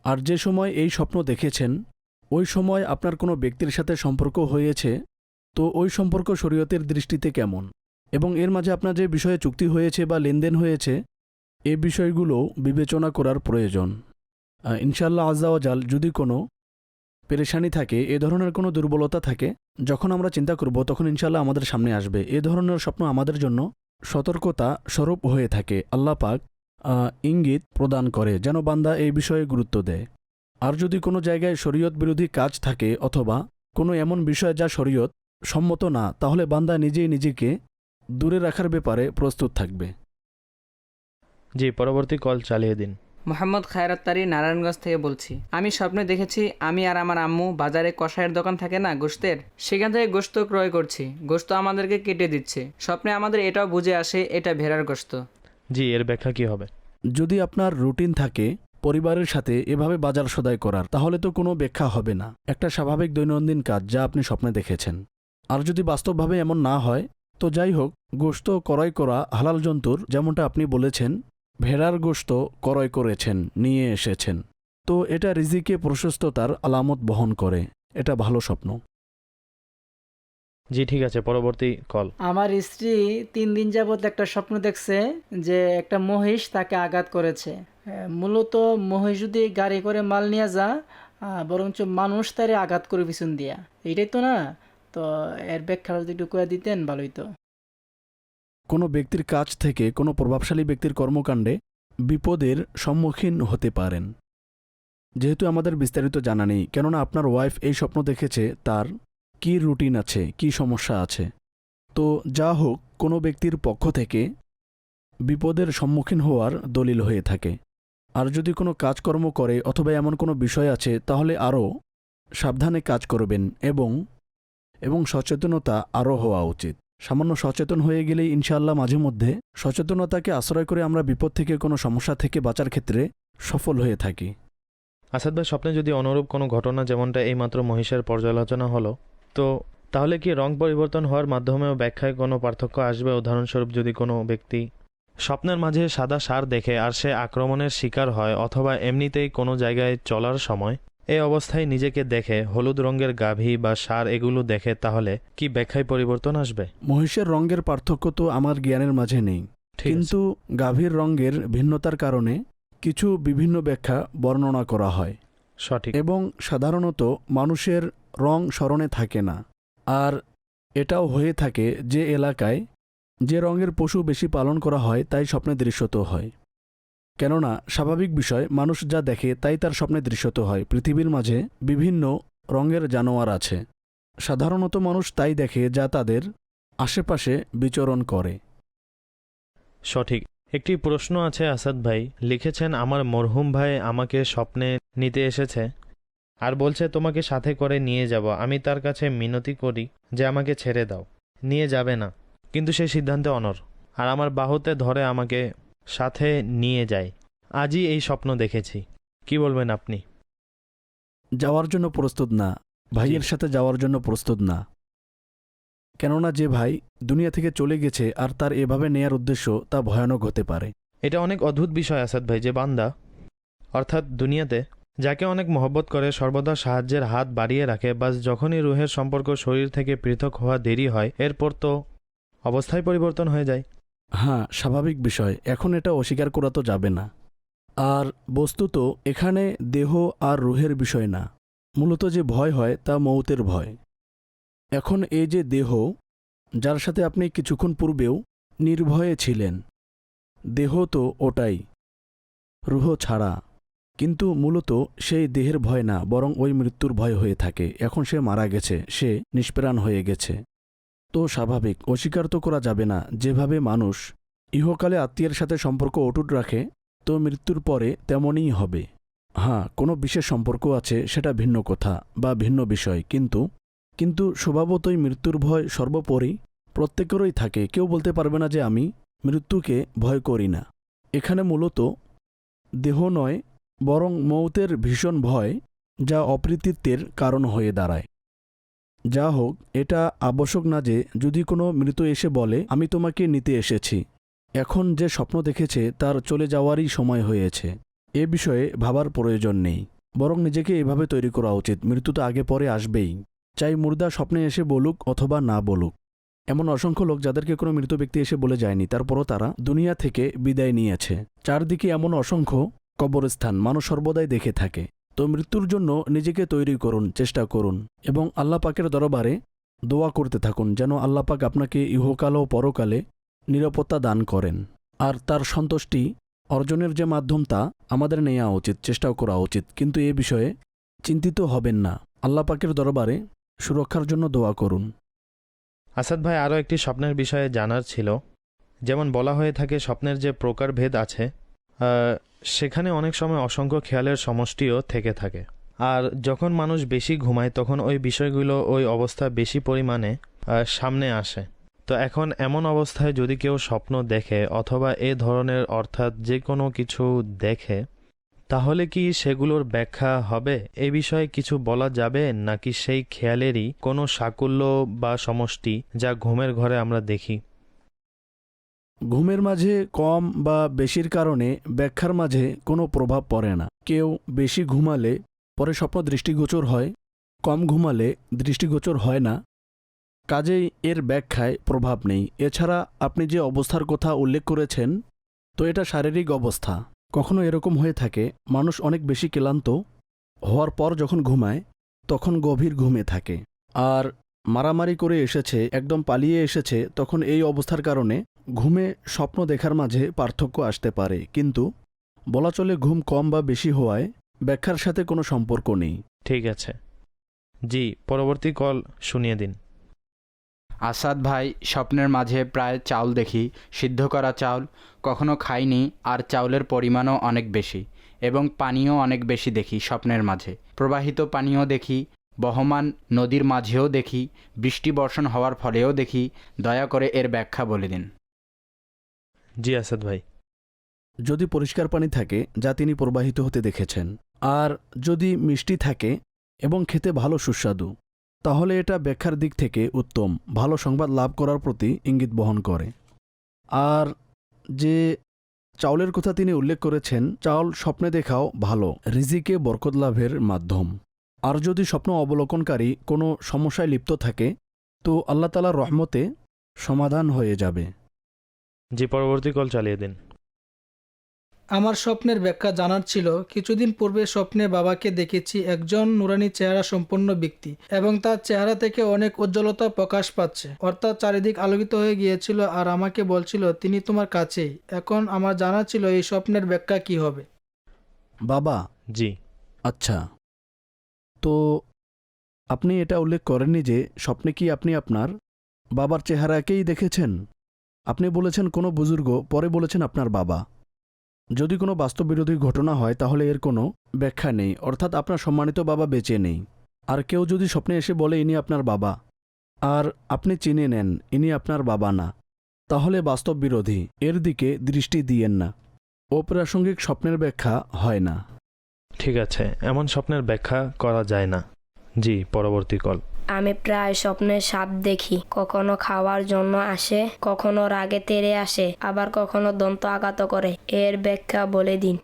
Speaker 4: আর যে সময় এই স্বপ্ন দেখেছেন ওই সময় আপনার কোনো ব্যক্তির সাথে সম্পর্ক হয়েছে, তো ওই সম্পর্ক শরীয়তের দৃষ্টিতে কেমন, এবং এর মাঝে আপনার যে বিষয়ে চুক্তি হয়েছে বা লেনদেন হয়েছে, এ বিষয়গুলো বিবেচনা করার প্রয়োজন। ইনশাআল্লাহ আজ্জাওয়াজাল যদি কোনো পেরেশানি থাকে, এ ধরনের কোনো দুর্বলতা থাকে, যখন আমরা চিন্তা করব তখন ইনশাআল্লাহ আমাদের সামনে আসবে। এ ধরনের স্বপ্ন আমাদের জন্য সতর্কতা স্বরূপ হয়ে থাকে। আল্লাহ পাক ইঙ্গিত প্রদান করে যেন বান্দা এই বিষয়ে গুরুত্ব দেয়। আর যদি কোনো জায়গায় শরীয়ত বিরোধী কাজ থাকে অথবা কোনো এমন বিষয় যা শরীয়ত সম্মত না, তাহলে বান্দা নিজেই নিজেকে দূরে রাখার ব্যাপারে প্রস্তুত থাকবে।
Speaker 2: জি, পরবর্তী কল চালিয়ে দিন।
Speaker 11: মোহাম্মদ খায়রাত্তারি নারায়ণগঞ্জ থেকে বলছি। আমি স্বপ্নে দেখেছি আমি আর আমার আম্মু বাজারে কষায়ের দোকান থাকে না গোশতের, সেখান থেকে গোশত ক্রয় করছি। গোশত আমাদেরকে কেটে দিচ্ছে। স্বপ্নে আমাদের এটাও বুঝে আসে এটা ভেড়ার গোশত।
Speaker 2: জি, এর ব্যাখ্যা কি হবে?
Speaker 4: যদি আপনার রুটিন থাকে পরিবারের সাথে এভাবে বাজার সদাই করার, তাহলে তো কোনো ব্যাখ্যা হবে না। একটা স্বাভাবিক দৈনন্দিন কাজ যা আপনি স্বপ্নে দেখেছেন। আর যদি বাস্তবভাবে এমন না হয় তো যাই হোক, গোশত ক্রয় করা হালাল জন্তুর, যেমনটা আপনি বলেছেন, ভেড়ার গোশত ক্রয় করেছেন, নিয়ে এসেছেন, তো এটা রিজিকে প্রশস্ততার আলামত বহন করে। এটা ভালো স্বপ্ন।
Speaker 2: জি ঠিক আছে, পরবর্তী কল।
Speaker 12: আমার স্ত্রী 3 দিন যাবৎ একটা স্বপ্ন দেখছে যে একটা মহিষ তাকে আঘাত করেছে। মূলত মহিষ যদি গাড়ি করে মাল নিয়ে যা, বরঞ্চ মানুষ তারে আঘাত করে পিছন দিয়া, এইটাই তো না? তো এর ব্যাখ্যা যদি একটু করে দিতেন ভালোই তো।
Speaker 4: কোনো ব্যক্তির কাছ থেকে কোনো প্রভাবশালী ব্যক্তির কর্মকাণ্ডে বিপদের সম্মুখীন হতে পারেন। যেহেতু আমাদের বিস্তারিত জানা নেই, কেননা আপনার ওয়াইফ এই স্বপ্ন দেখেছে, তার কী রুটিন আছে, কী সমস্যা আছে, তো যা হোক কোনো ব্যক্তির পক্ষ থেকে বিপদের সম্মুখীন হওয়ার দলিল হয়ে থাকে। আর যদি কোনো কাজকর্ম করে অথবা এমন কোনো বিষয় আছে, তাহলে আরও সাবধানে কাজ করবেন এবং সচেতনতা আরও হওয়া উচিত। সামান্য সচেতন হয়ে গেলেই ইনশাআল্লাহ মাঝে মধ্যে সচেতনতাকে আশ্রয় করে আমরা বিপদ থেকে, কোনো সমস্যা থেকে বাঁচার ক্ষেত্রে সফল হয়ে থাকি।
Speaker 2: আসাদ ভাই, স্বপ্নে যদি অনুরূপ কোনো ঘটনা যেমনটা এইমাত্র মহিষের পর্যালোচনা হলো, তো তাহলে কি রং পরিবর্তন হওয়ার মাধ্যমেও ব্যাখ্যায় কোনো পার্থক্য আসবে? উদাহরণস্বরূপ, যদি কোনো ব্যক্তি স্বপ্নের মাঝে সাদা ষাঁড় দেখে আর সে আক্রমণের শিকার হয়, অথবা এমনিতেই কোনো জায়গায় চলার সময় এই অবস্থায় নিজেকে দেখে হলুদ রঙের গাভী বা ষাঁড় এগুলো দেখে, তাহলে কি ব্যাখ্যায় পরিবর্তন আসবে?
Speaker 4: মহিষের রঙের পার্থক্য তো আমার জ্ঞানের মাঝে নেই, কিন্তু গাভীর রঙের ভিন্নতার কারণে কিছু বিভিন্ন ব্যাখ্যা বর্ণনা করা হয়।
Speaker 2: সঠিক।
Speaker 4: এবং সাধারণত মানুষের রং স্মরণে থাকে না। আর এটাও হয়ে থাকে যে এলাকায় যে রঙের পশু বেশি পালন করা হয় তাই স্বপ্নে দৃশ্যত হয়। কেননা স্বাভাবিক বিষয়, মানুষ যা দেখে তাই তার স্বপ্নে দৃশ্যত হয়। পৃথিবীর মাঝে বিভিন্ন রঙের জানোয়ার আছে, সাধারণত মানুষ তাই দেখে যা তাদের আশেপাশে বিচরণ করে।
Speaker 2: সঠিক। একটি প্রশ্ন আছে আসাদ ভাই, লিখেছেন আমার মরহুম ভাই আমাকে স্বপ্নে নিতে এসেছে আর বলছে তোমাকে সাথে করে নিয়ে যাব। আমি তার কাছে মিনতি করি যে আমাকে ছেড়ে দাও, নিয়ে যাবে না, কিন্তু সে সিদ্ধান্তে অনড় আর আমার বাহুতে ধরে আমাকে সাথে নিয়ে যায়। আজই এই স্বপ্ন দেখেছি, কি বলবেন আপনি?
Speaker 4: যাওয়ার জন্য প্রস্তুত না, ভাইয়ের সাথে যাওয়ার জন্য প্রস্তুত না। কেননা যে ভাই দুনিয়া থেকে চলে গেছে আর তার এভাবে নেয়ার উদ্দেশ্য তা ভয়ানক হতে পারে।
Speaker 2: এটা অনেক অদ্ভুত বিষয় আসাদ ভাই, যে বান্দা অর্থাৎ দুনিয়াতে যাকে অনেক মহব্বত করে, সর্বদা সাহায্যের হাত বাড়িয়ে রাখে, বাস যখনই রুহের সম্পর্ক শরীর থেকে পৃথক হওয়া দেরি হয়, এরপর তো অবস্থায় পরিবর্তন হয়ে যায়।
Speaker 4: হ্যাঁ, স্বাভাবিক বিষয়, এখন এটা অস্বীকার করা তো যাবে না। আর বস্তুত এখানে দেহ আর রুহের বিষয় না, মূলত যে ভয় হয় তা মৌতের ভয়। এখন এই যে দেহ, যার সাথে আপনি কিছুক্ষণ পূর্বেও নির্ভয়ে ছিলেন, দেহ তো ওটাই, রুহ ছাড়া। কিন্তু মূলত সেই দেহের ভয় না, বরং ওই মৃত্যুর ভয় হয়ে থাকে। এখন সে মারা গেছে, সে নিষ্প্রাণ হয়ে গেছে, তো স্বাভাবিক, অস্বীকার তো করা যাবে না। যেভাবে মানুষ ইহকালে আত্মীয়ের সাথে সম্পর্ক অটুট রাখে, তো মৃত্যুর পরে তেমনই হবে। হ্যাঁ, কোনো বিশেষ সম্পর্ক আছে, সেটা ভিন্ন কথা বা ভিন্ন বিষয়, কিন্তু স্বভাবতই মৃত্যুর ভয় সর্বোপরি প্রত্যেকেরই থাকে। কেউ বলতে পারবে না যে আমি মৃত্যুকে ভয় করি না। এখানে মূলত দেহ নয়, বরং মৌতের ভীষণ ভয়, যা অপ্রীতিত্বের কারণ হয়ে দাঁড়ায়। যা হোক, এটা আবশ্যক না যে যদি কোনো মৃত এসে বলে আমি তোমাকে নিতে এসেছি, এখন যে স্বপ্ন দেখেছে তার চলে যাওয়ারই সময় হয়েছে, এ বিষয়ে ভাবার প্রয়োজন নেই। বরং নিজেকে এভাবে তৈরি করা উচিত, মৃত্যু তো আগে পরে আসবেই, চাই মুর্দা স্বপ্নে এসে বলুক অথবা না বলুক। এমন অসংখ্য লোক যাদেরকে কোনো মৃত ব্যক্তি এসে বলে যায়নি, তারপরও তারা দুনিয়া থেকে বিদায় নিয়েছে। চারদিকে এমন অসংখ্য কবরস্থান মানুষ সর্বদাই দেখে থাকে। তো মৃত্যুর জন্য নিজেকে তৈরি করুন, চেষ্টা করুন এবং আল্লাহ পাকের দরবারে দোয়া করতে থাকুন যেন আল্লাহ পাক আপনাকে ইহকাল ও পরকালে নিরাপত্তা দান করেন। আর তার সন্তুষ্টি অর্জনের যে মাধ্যম তা আমাদের নেওয়া উচিত, চেষ্টাও করা উচিত। কিন্তু এ বিষয়ে চিন্তিত হবেন না, আল্লাহ পাকের দরবারে সুরক্ষার জন্য দোয়া করুন।
Speaker 2: আসাদ ভাই, আরও একটি স্বপ্নের বিষয়ে জানার ছিল। যেমন বলা হয়ে থাকে স্বপ্নের যে প্রকারভেদ আছে, সেখানে অনেক সময় অসংখ্য খেয়ালের সমষ্টিও থেকে থাকে। আর যখন মানুষ বেশি ঘুমায় তখন ওই বিষয়গুলো, ওই অবস্থা বেশি পরিমাণে সামনে আসে। তো এখন এমন অবস্থায় যদি কেউ স্বপ্ন দেখে অথবা এ ধরনের অর্থাৎ যে কোনো কিছু দেখে, তাহলে কি সেগুলোর ব্যাখ্যা হবে? এ বিষয়ে কিছু বলা যাবে, নাকি সেই খেয়ালেরই কোনো সাকল্য বা সমষ্টি যা ঘুমের ঘরে আমরা দেখি?
Speaker 4: ঘুমের মাঝে কম বা বেশির কারণে ব্যাখ্যার মাঝে কোনো প্রভাব পড়ে না। কেউ বেশি ঘুমালে পরে স্বপ্ন দৃষ্টিগোচর হয়, কম ঘুমালে দৃষ্টিগোচর হয় না, কাজেই এর ব্যাখ্যায় প্রভাব নেই। এছাড়া আপনি যে অবস্থার কথা উল্লেখ করেছেন, তো এটা শারীরিক অবস্থা। কখনো এরকম হয়ে থাকে, মানুষ অনেক বেশি ক্লান্ত হওয়ার পর যখন ঘুমায় তখন গভীর ঘুমে থাকে, আর মারামারি করে এসেছে, একদম পালিয়ে এসেছে, তখন এই অবস্থার কারণে ঘুমে স্বপ্ন দেখার মাঝে পার্থক্য আসতে পারে। কিন্তু বলা চলে ঘুম কম বা বেশি হওয়ায় ব্যাখ্যার সাথে কোনো সম্পর্ক নেই।
Speaker 2: ঠিক আছে, জি, পরবর্তী কল শুনিয়ে দিন।
Speaker 8: আসাদ ভাই, স্বপ্নের মাঝে প্রায় চাউল দেখি, সিদ্ধ করা চাউল, কখনো খাইনি, আর চাউলের পরিমাণও অনেক বেশি, এবং পানিও অনেক বেশি দেখি স্বপ্নের মাঝে। প্রবাহিত পানিও দেখি, বহমান নদীর মাঝেও দেখি, বৃষ্টি বর্ষণ হওয়ার ফলেও দেখি। দয়া করে এর ব্যাখ্যা বলে দিন।
Speaker 2: জি আসাদ ভাই,
Speaker 4: যদি পরিষ্কার পানি থাকে যা তিনি প্রবাহিত হতে দেখেছেন, আর যদি মিষ্টি থাকে এবং খেতে ভালো সুস্বাদু, তাহলে এটা ব্যাখ্যার দিক থেকে উত্তম, ভালো সংবাদ লাভ করার প্রতি ইঙ্গিত বহন করে। আর যে চাউলের কথা তিনি উল্লেখ করেছেন, চাউল স্বপ্নে দেখাও ভালো, রিজিকে বরকত লাভের মাধ্যম। আর যদি স্বপ্ন অবলোকনকারী কোনো সমস্যায় লিপ্ত থাকে, তো আল্লাহ তাআলার রহমতে সমাধান হয়ে যাবে।
Speaker 2: জি, পরবর্তী কল চালিয়ে দিন।
Speaker 6: আমার স্বপ্নের ব্যাখ্যা জানার ছিল। কিছুদিন পূর্বে স্বপ্নে বাবাকে দেখেছি, একজন নুরানি চেহারা সম্পন্ন ব্যক্তি, এবং তার চেহারা থেকে অনেক উজ্জ্বলতা প্রকাশ পাচ্ছে, অর্থাৎ চারিদিক আলোকিত হয়ে গিয়েছিল, আর আমাকে বলছিল তিনি তোমার কাছেই। এখন আমার জানা ছিল এই স্বপ্নের ব্যাখ্যা কি হবে।
Speaker 4: বাবা?
Speaker 2: জি।
Speaker 4: আচ্ছা, তো আপনি এটা উল্লেখ করেননি যে স্বপ্নে কি আপনি আপনার বাবার চেহারাকেই দেখেছেন? আপনি বলেছেন কোনো বুজুর্গ, পরে বলেছেন আপনার বাবা। যদি কোনো বাস্তববিরোধী ঘটনা হয় তাহলে এর কোনো ব্যাখ্যা নেই, অর্থাৎ আপনার সম্মানিত বাবা বেঁচে নেই। আর কেউ যদি স্বপ্নে এসে বলে ইনি আপনার বাবা, আর আপনি চিনে নেন ইনি আপনার বাবা না, তাহলে বাস্তব বিরোধী, এর দিকে দৃষ্টি দিয়েন না। অপ্রাসঙ্গিক স্বপ্নের ব্যাখ্যা হয় না।
Speaker 2: ঠিক আছে, এমন স্বপ্নের ব্যাখ্যা করা যায় না। জি, পরবর্তী কল।
Speaker 13: আমি প্রায় স্বপ্নে সাপ দেখি, কখনো খাওয়ার জন্য আসে, কখনো রাগে তেড়ে আসে, আবার কখনো দন্ত আঘাত করে। এর ব্যাখ্যা বলে দিন।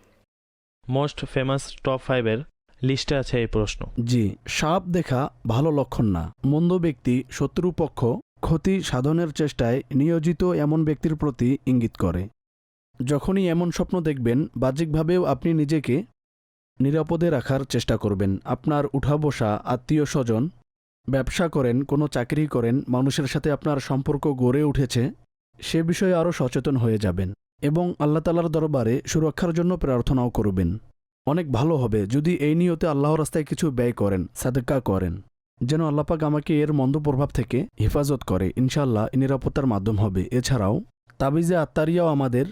Speaker 2: মোস্ট ফেমাস টপ 5-এর লিস্টে আছে এই প্রশ্ন।
Speaker 4: জি, সাপ দেখা ভালো লক্ষণ না। মন্দ ব্যক্তি, শত্রুপক্ষ ক্ষতি সাধনের চেষ্টায় নিয়োজিত এমন ব্যক্তির প্রতি ইঙ্গিত করে। যখনই এমন স্বপ্ন দেখবেন, বাহ্যিকভাবেও আপনি নিজেকে নিরাপদে রাখার চেষ্টা করবেন। আপনার উঠা বসা, আত্মীয় স্বজন, ব্যবসা করেন, কোনো চাকরি করেন, মানুষের সাথে আপনার সম্পর্ক গড়ে উঠেছে, সে বিষয়ে আরও সচেতন হয়ে যাবেন এবং আল্লাহ তাআলার দরবারে সুরক্ষার জন্য প্রার্থনাও করবেন। অনেক ভালো হবে যদি এই নিয়তে আল্লাহর রাস্তায় কিছু ব্যয় করেন, সাদকা করেন, যেন আল্লাপাক আমাকে এর মন্দ প্রভাব থেকে হেফাজত করে। ইনশাআল্লাহ নিরাপত্তার মাধ্যম হবে। এছাড়াও তাবিজে আত্মারিয়াও আমাদের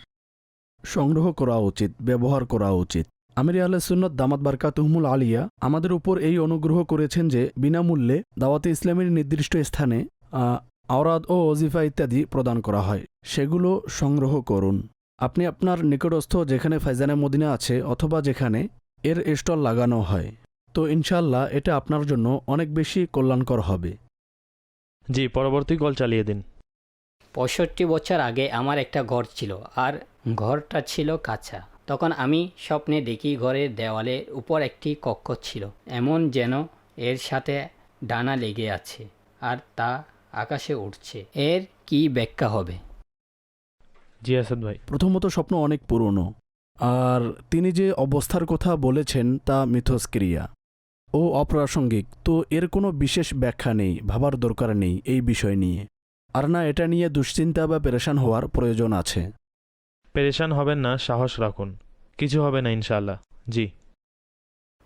Speaker 4: সংগ্রহ করা উচিত, ব্যবহার করা উচিত। আমির আহলে সুন্নাত দামাত বারকাতুহুমুল আলিয়া আমাদের উপর এই অনুগ্রহ করেছেন যে বিনামূল্যে দাওয়াতে ইসলামের নির্দিষ্ট স্থানে আওরাদ ও ওজিফা ইত্যাদি প্রদান করা হয়, সেগুলো সংগ্রহ করুন। আপনি আপনার নিকটস্থ যেখানে ফাইজানে মদিনা আছে অথবা যেখানে এর স্টল লাগানো হয়, তো ইনশাআল্লাহ এটা আপনার জন্য অনেক বেশি কল্যাণকর হবে।
Speaker 2: জি, পরবর্তী কল চালিয়ে দিন।
Speaker 7: 65 বছর আগে আমার একটা ঘর ছিল, আর ঘরটা ছিল কাঁচা। তখন আমি স্বপ্নে দেখি ঘরের দেওয়ালের উপর একটি কক্ষ ছিল, এমন যেন এর সাথে ডানা লেগে আছে, আর তা আকাশে উঠছে। এর কি ব্যাখ্যা হবে?
Speaker 2: জি আসাদ ভাই,
Speaker 4: প্রথমত স্বপ্ন অনেক পুরনো, আর তিনি যে অবস্থার কথা বলেছেন তা মিথস্ক্রিয়া ও অপ্রাসঙ্গিক, তো এর কোনো বিশেষ ব্যাখ্যা নেই, ভাবার দরকার নেই এই বিষয় নিয়ে। আর না এটা নিয়ে দুশ্চিন্তা বা পেরেশান হওয়ার প্রয়োজন আছে।
Speaker 2: পেরেশান হবেন না, সাহস রাখুন, কিছু হবে না ইনশাআল্লাহ। জি।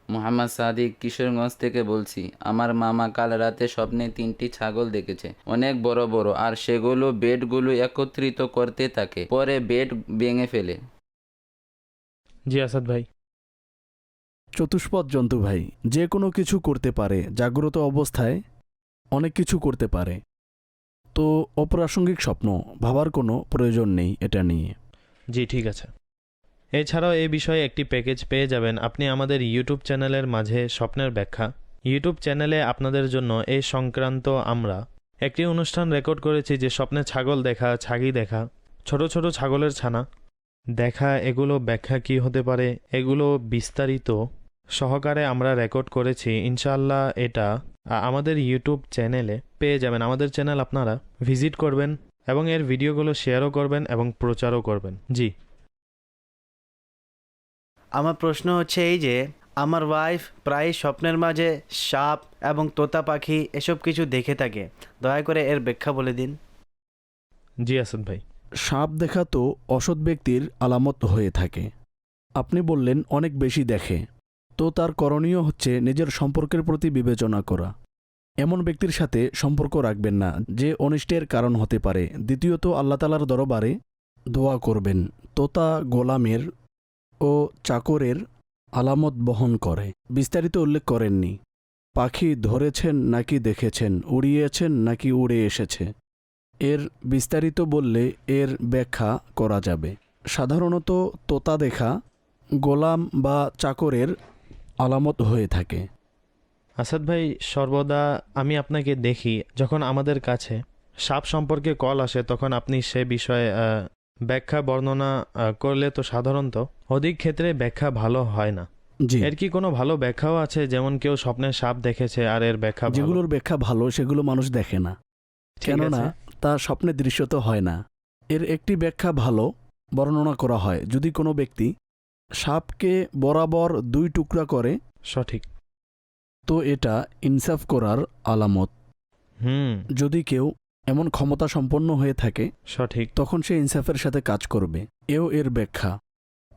Speaker 3: মোহাম্মদ সাদিক কিশোরগঞ্জ থেকে বলছি। আমার মামা কাল রাতে স্বপ্নে 3টি ছাগল দেখেছে, অনেক বড় বড়, আর সেগুলো বেডগুলো একত্রিত করতে থাকে, পরে বেড ভেঙে ফেলে।
Speaker 2: জি আসাদ ভাই।
Speaker 4: চতুষ্পদ জন্তু ভাই, যে কোনো কিছু করতে পারে, জাগ্রত অবস্থায় অনেক কিছু করতে পারে, তো অপ্রাসঙ্গিক স্বপ্ন ভাবার কোনো প্রয়োজন নেই এটা নিয়ে।
Speaker 2: জি ঠিক আছে। এছাড়াও এই বিষয়ে একটি প্যাকেজ পেয়ে যাবেন আপনি আমাদের ইউটিউব চ্যানেলের মাঝে স্বপ্নের ব্যাখ্যা। ইউটিউব চ্যানেলে আপনাদের জন্য এই সংক্রান্ত আমরা একটি অনুষ্ঠান রেকর্ড করেছি, যে স্বপ্নে ছাগল দেখা, ছাগি দেখা, ছোট ছোট ছাগলের ছানা দেখা, এগুলো ব্যাখ্যা কি হতে পারে, এগুলো বিস্তারিত সহকারে আমরা রেকর্ড করেছি। ইনশাআল্লাহ এটা আমাদের ইউটিউব চ্যানেলে পেয়ে যাবেন। আমাদের চ্যানেল আপনারা ভিজিট করবেন এবং এর ভিডিওগুলো শেয়ারও করবেন এবং প্রচারও করবেন। জি,
Speaker 5: আমার প্রশ্ন হচ্ছে এই যে আমার ওয়াইফ প্রায় স্বপ্নের মাঝে সাপ এবং তোতা পাখি এসব কিছু দেখে থাকে, দয়া করে এর ব্যাখ্যা বলে দিন।
Speaker 2: জি আসাদ ভাই।
Speaker 4: সাপ দেখা তো অসৎ ব্যক্তির আলামত হয়ে থাকে। আপনি বললেন অনেক বেশি দেখে, তো তার করণীয় হচ্ছে নিজের সম্পর্কের প্রতি বিবেচনা করা। এমন ব্যক্তির সাথে সম্পর্ক রাখবেন না যে অনিষ্টের কারণ হতে পারে। দ্বিতীয়ত আল্লাহ তাআলার দরবারে দোয়া করবেন। তোতা গোলামের ও চাকরের আলামত বহন করে। বিস্তারিত উল্লেখ করেননি পাখি ধরেছেন নাকি দেখেছেন, উড়িয়েছেন নাকি উড়ে এসেছে। এর বিস্তারিত বললে এর ব্যাখ্যা করা যাবে। সাধারণত তোতা দেখা গোলাম বা চাকরের আলামত হয়ে থাকে।
Speaker 2: আসাদ ভাই, সর্বদা আমি আপনাকে দেখি যখন আমাদের কাছে সাপ সম্পর্কে কল আসে, তখন আপনি সে বিষয়ে ব্যাখ্যা বর্ণনা করলে তো সাধারণত অধিক ক্ষেত্রে ব্যাখ্যা ভালো হয় না।
Speaker 4: জি,
Speaker 2: এর কি কোনো ভালো ব্যাখ্যাও আছে? যেমন কেউ স্বপ্নে সাপ দেখেছে আর এর ব্যাখ্যা ভালো?
Speaker 4: যেগুলোর ব্যাখ্যা ভালো সেগুলো মানুষ দেখে না,
Speaker 2: ঠিক
Speaker 4: কেননা
Speaker 2: আছে।
Speaker 4: তা স্বপ্নে দৃশ্যত হয় না। এর একটি ব্যাখ্যা ভালো বর্ণনা করা হয়। যদি কোনো ব্যক্তি সাপকে বরাবর 2 টুকরা করে,
Speaker 2: সঠিক,
Speaker 4: তো এটা ইনসাফ করার আলামত।
Speaker 2: হুম,
Speaker 4: যদি কেউ এমন ক্ষমতা সম্পন্ন হয়ে থাকে,
Speaker 2: সঠিক,
Speaker 4: তখন সে ইনসাফের সাথে কাজ করবে। এর ব্যাখ্যা।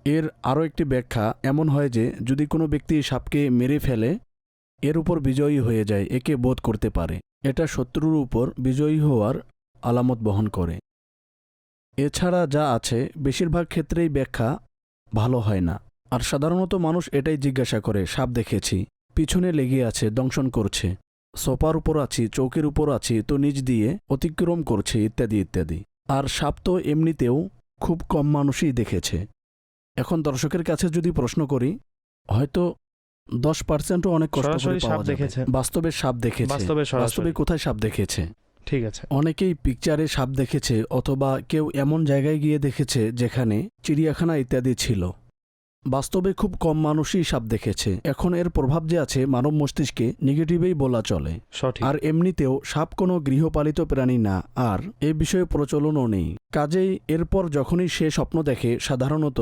Speaker 4: এর আরও একটি ব্যাখ্যা এমন হয় যে যদি কোনো ব্যক্তি সাপকে মেরে ফেলে, এর উপর বিজয়ী হয়ে যায়, একে বোধ করতে পারে, এটা শত্রুর উপর বিজয়ী হওয়ার আলামত বহন করে। এছাড়া যা আছে বেশিরভাগ ক্ষেত্রেই ব্যাখ্যা ভালো হয় না। আর সাধারণত মানুষ এটাই জিজ্ঞাসা করে, সাপ দেখেছি, পিছনে লেগে আছে, দংশন করছে, সোফার উপর আছি, চৌকির উপর আছি, তো নিচ দিয়ে অতিক্রম করছে, ইত্যাদি ইত্যাদি। আর সাপ তো এমনিতেও খুব কম মানুষই দেখেছে। এখন দর্শকের কাছে যদি প্রশ্ন করি, হয়তো 10%ও অনেক কষ্ট করে
Speaker 2: সরাসরি সাপ
Speaker 4: পাওয়া যাবে।
Speaker 2: দেখেছে।
Speaker 4: বাস্তবে সাপ দেখেছে।
Speaker 2: বাস্তবে সরাসরি।
Speaker 4: বাস্তবে কোথায় সাপ দেখেছে?
Speaker 2: ঠিক আছে।
Speaker 4: অনেকেই পিকচারে সাপ দেখেছে, অথবা কেউ এমন জায়গায় গিয়ে দেখেছে যেখানে চিড়িয়াখানা ইত্যাদি ছিল। বাস্তবে খুব কম মানুষই সাপ দেখেছে। এখন এর প্রভাব যে আছে মানব মস্তিষ্কে, নেগেটিভেই বলা চলে।
Speaker 2: সঠিক।
Speaker 4: আর এমনিতেও সাপ কোনো গৃহপালিত প্রাণী না, আর এ বিষয়ে প্রচলনও নেই। কাজেই এরপর যখনই সে স্বপ্ন দেখে সাধারণত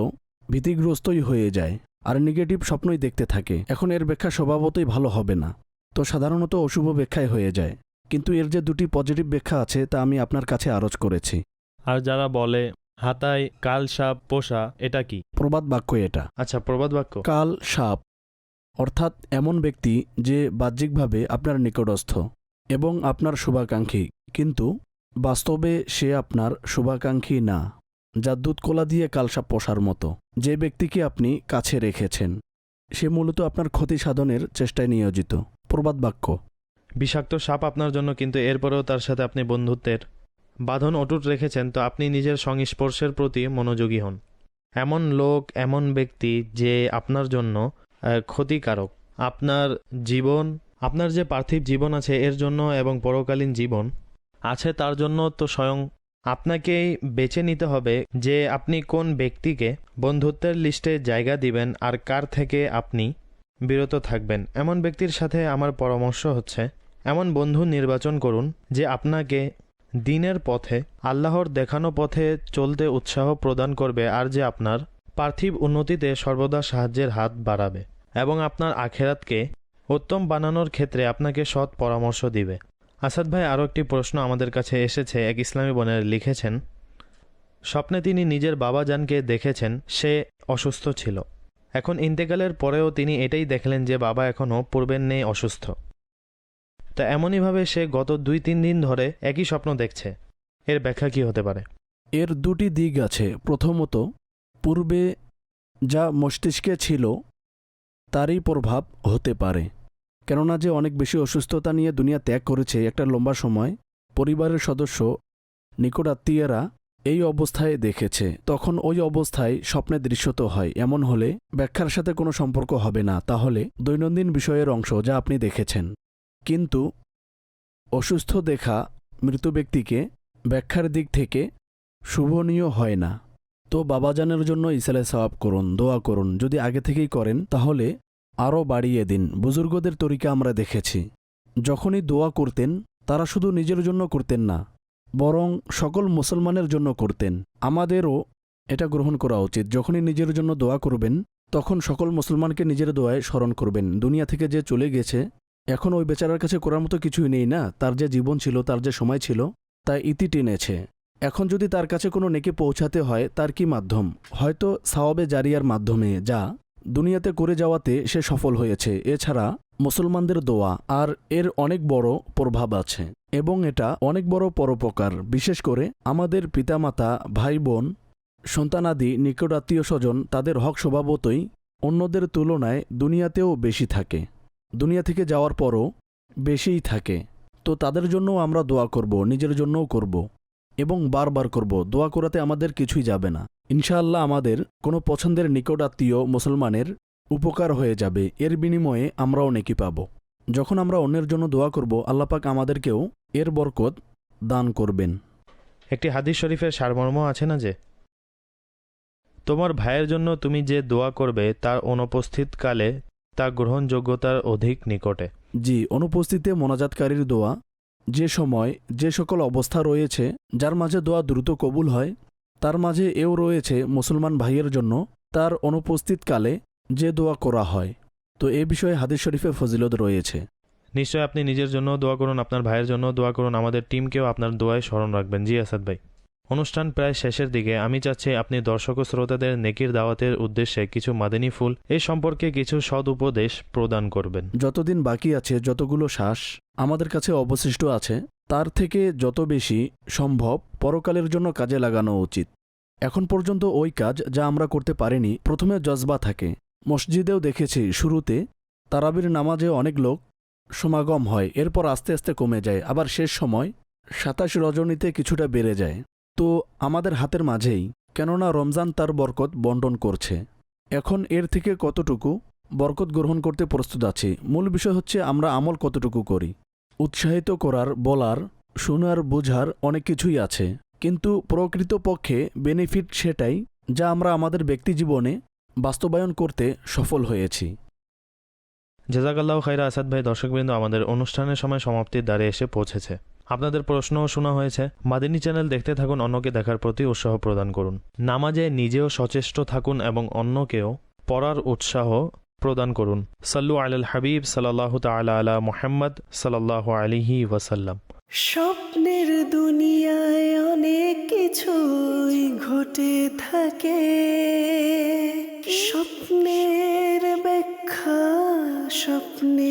Speaker 4: ভীতিগ্রস্তই হয়ে যায় আর নেগেটিভ স্বপ্নই দেখতে থাকে। এখন এর ব্যাখ্যা স্বভাবতই ভালো হবে না, তো সাধারণত অশুভ ব্যাখ্যায় হয়ে যায়। কিন্তু এর যে 2টি পজিটিভ ব্যাখ্যা আছে তা আমি আপনার কাছে আরজ করেছি।
Speaker 2: আর যারা বলে হাতায় কাল সাপ পোষা, এটা কি?
Speaker 4: প্রবাদ বাক্য এটা।
Speaker 2: আচ্ছা, প্রবাদ বাক্য।
Speaker 4: কাল সাপ অর্থাৎ এমন ব্যক্তি যে বাহ্যিকভাবে আপনার নিকটস্থ এবং আপনার শুভাকাঙ্ক্ষী, কিন্তু বাস্তবে সে আপনার শুভাকাঙ্ক্ষী না, যা দুধ কলা দিয়ে কালসাপ পোষার মতো। যে ব্যক্তিকে আপনি কাছে রেখেছেন সে মূলত আপনার ক্ষতি সাধনের চেষ্টায় নিয়োজিত। প্রবাদ বাক্য।
Speaker 2: বিষাক্ত সাপ আপনার জন্য, কিন্তু এরপরেও তার সাথে আপনি বন্ধুত্বের বাঁধন অটুট রেখেছেন, তো আপনি নিজের সংস্পর্শের প্রতি মনোযোগী হন। এমন লোক, এমন ব্যক্তি যে আপনার জন্য ক্ষতিকারক, আপনার জীবন, আপনার যে পার্থিব জীবন আছে এর জন্য এবং পরকালীন জীবন আছে তার জন্য, তো স্বয়ং আপনাকেই বেছে নিতে হবে যে আপনি কোন ব্যক্তিকে বন্ধুত্বের লিস্টে জায়গা দিবেন আর কার থেকে আপনি বিরত থাকবেন। এমন ব্যক্তির সাথে আমার পরামর্শ হচ্ছে, এমন বন্ধু নির্বাচন করুন যে আপনাকে দিনের পথে, আল্লাহর দেখানো পথে চলতে উৎসাহ প্রদান করবে, আর যে আপনার পার্থিব উন্নতিতে সর্বদা সাহায্যের হাত বাড়াবে এবং আপনার আখেরাতকে উত্তম বানানোর ক্ষেত্রে আপনাকে সৎ পরামর্শ দিবে। আসাদ ভাই, আরও একটি প্রশ্ন আমাদের কাছে এসেছে। এক ইসলামী বোনের লিখেছেন, স্বপ্নে তিনি নিজের বাবাজানকে দেখেছেন সে অসুস্থ ছিল। এখন ইন্তেকালের পরেও তিনি এটাই দেখলেন যে বাবা এখনও পূর্বের নেই অসুস্থ। তা এমনইভাবে সে গত 2-3 দিন ধরে একই স্বপ্ন দেখছে। এর ব্যাখ্যা কি হতে পারে?
Speaker 4: এর 2টি দিক আছে। প্রথমত, পূর্বে যা মস্তিষ্কে ছিল তারই প্রভাব হতে পারে, কেননা যে অনেক বেশি অসুস্থতা নিয়ে দুনিয়া ত্যাগ করেছে একটা লম্বা সময়, পরিবারের সদস্য, নিকট আত্মীয়রা এই অবস্থায় দেখেছে, তখন ওই অবস্থায় স্বপ্নে দৃশ্যত হয়। এমন হলে ব্যাখ্যার সাথে কোনো সম্পর্ক হবে না, তাহলে দৈনন্দিন বিষয়ের অংশ যা আপনি দেখেছেন। কিন্তু অসুস্থ দেখা মৃত ব্যক্তিকে ব্যাখ্যার দিক থেকে শুভনীয় হয় না। তো বাবাজানের জন্য ইসালে সওয়াব করুন, দোয়া করুন। যদি আগে থেকেই করেন তাহলে আরও বাড়িয়ে দিন। বুজুর্গদের তরিকা আমরা দেখেছি, যখনই দোয়া করতেন তারা শুধু নিজের জন্য করতেন না, বরং সকল মুসলমানের জন্য করতেন। আমাদেরও এটা গ্রহণ করা উচিত। যখনই নিজের জন্য দোয়া করবেন তখন সকল মুসলমানকে নিজের দোয়ায় স্মরণ করবেন। দুনিয়া থেকে যে চলে গেছে, এখন ওই বেচারার কাছে করার মতো কিছুই নেই না। তার যে জীবন ছিল, তার যে সময় ছিল, তা ইতি টেনেছে। এখন যদি তার কাছে কোনো নেকি পৌঁছাতে হয়, তার কি মাধ্যম? হয়তো সাওয়াবে জারিয়ার মাধ্যমে, যা দুনিয়াতে করে যাওয়াতে সে সফল হয়েছে। এছাড়া মুসলমানদের দোয়া, আর এর অনেক বড় প্রভাব আছে এবং এটা অনেক বড় পরোপকার। বিশেষ করে আমাদের পিতামাতা, ভাই বোন, সন্তানাদি, নিকট আত্মীয় স্বজন, তাদের হক স্বভাবতই অন্যদের তুলনায় দুনিয়াতেও বেশি থাকে, দুনিয়া থেকে যাওয়ার পরও বেশিই থাকে। তো তাদের জন্যও আমরা দোয়া করব, নিজের জন্যও করব এবং বারবার করব। দোয়া করাতে আমাদের কিছুই যাবে না। ইনশাআল্লাহ আমাদের কোনো পছন্দের নিকট আত্মীয় মুসলমানের উপকার হয়ে যাবে, এর বিনিময়ে আমরাও নেকি পাব। যখন আমরা অন্যের জন্য দোয়া করব, আল্লাহ পাক আমাদেরকেও এর বরকত দান করবেন।
Speaker 2: একটি হাদিস শরীফের সারমর্ম আছে না যে, তোমার ভাইয়ের জন্য তুমি যে দোয়া করবে তার অনুপস্থিতকালে তা গ্রহণযোগ্যতার অধিক নিকটে।
Speaker 4: জি, অনুপস্থিতে মোনাজাতকারীর দোয়া, যে সময় যে সকল অবস্থা রয়েছে যার মাঝে দোয়া দ্রুত কবুল হয়, তার মাঝে এও রয়েছে মুসলমান ভাইয়ের জন্য তার অনুপস্থিতকালে যে দোয়া করা হয়। তো এ বিষয়ে হাদিস শরীফে ফজিলত রয়েছে।
Speaker 2: নিশ্চয় আপনি নিজের জন্য দোয়া করুন, আপনার ভাইয়ের জন্য দোয়া করুন, আমাদের টিমকেও আপনার দোয়ায় স্মরণ রাখবেন। জি আসাদ ভাই, অনুষ্ঠান প্রায় শেষের দিকে। আমি চাচ্ছি আপনি দর্শক ও শ্রোতাদের নেকির দাওয়াতের উদ্দেশ্যে কিছু মাদানী ফুল এ সম্পর্কে কিছু সদ উপদেশ প্রদান করবেন।
Speaker 4: যতদিন বাকি আছে, যতগুলো শ্বাস আমাদের কাছে অবশিষ্ট আছে, তার থেকে যত বেশি সম্ভব পরকালের জন্য কাজে লাগানো উচিত। এখন পর্যন্ত ওই কাজ যা আমরা করতে পারিনি, প্রথমে জজবা থাকে। মসজিদেও দেখেছি শুরুতে তারাবির নামাজে অনেক লোক সমাগম হয়, এরপর আস্তে আস্তে কমে যায়, আবার শেষ সময় 27 রজনীতে কিছুটা বেড়ে যায়। তো আমাদের হাতের মাঝেই, কেননা রমজান তার বরকত বন্টন করছে। এখন এর থেকে কতটুকু বরকত গ্রহণ করতে প্রস্তুত আছি। মূল বিষয় হচ্ছে আমরা আমল কতটুকু করি। উৎসাহিত করার, বলার, শোনার, বোঝার অনেক কিছুই আছে, কিন্তু প্রকৃতপক্ষে বেনিফিট সেটাই যা আমরা আমাদের ব্যক্তি জীবনে বাস্তবায়ন করতে সফল হয়েছি।
Speaker 2: জাযাকাল্লাহু খাইরা আসাদ ভাই। দর্শকবৃন্দ, আমাদের অনুষ্ঠানের সময় সমাপ্তির দ্বারে এসে পৌঁছেছে। আপনাদের প্রশ্নও শোনা হয়েছে। মাদানী চ্যানেল দেখতে থাকুন, অন্যকে দেখার প্রতি উৎসাহ প্রদান করুন। নামাজে নিজেও সচেষ্ট থাকুন এবং অন্যকেও পড়ার উৎসাহ প্রদান করুন। সাল্লু আলাল হাবিব সাল্লাল্লাহু তাআলা আলা মুহাম্মদ সাল্লাল্লাহু আলাইহি ওয়াসাল্লাম।
Speaker 1: স্বপ্নের দুনিয়ায় অনেক কিছুই ঘটে থাকে, স্বপ্নের ব্যাখ্যা স্বপ্নে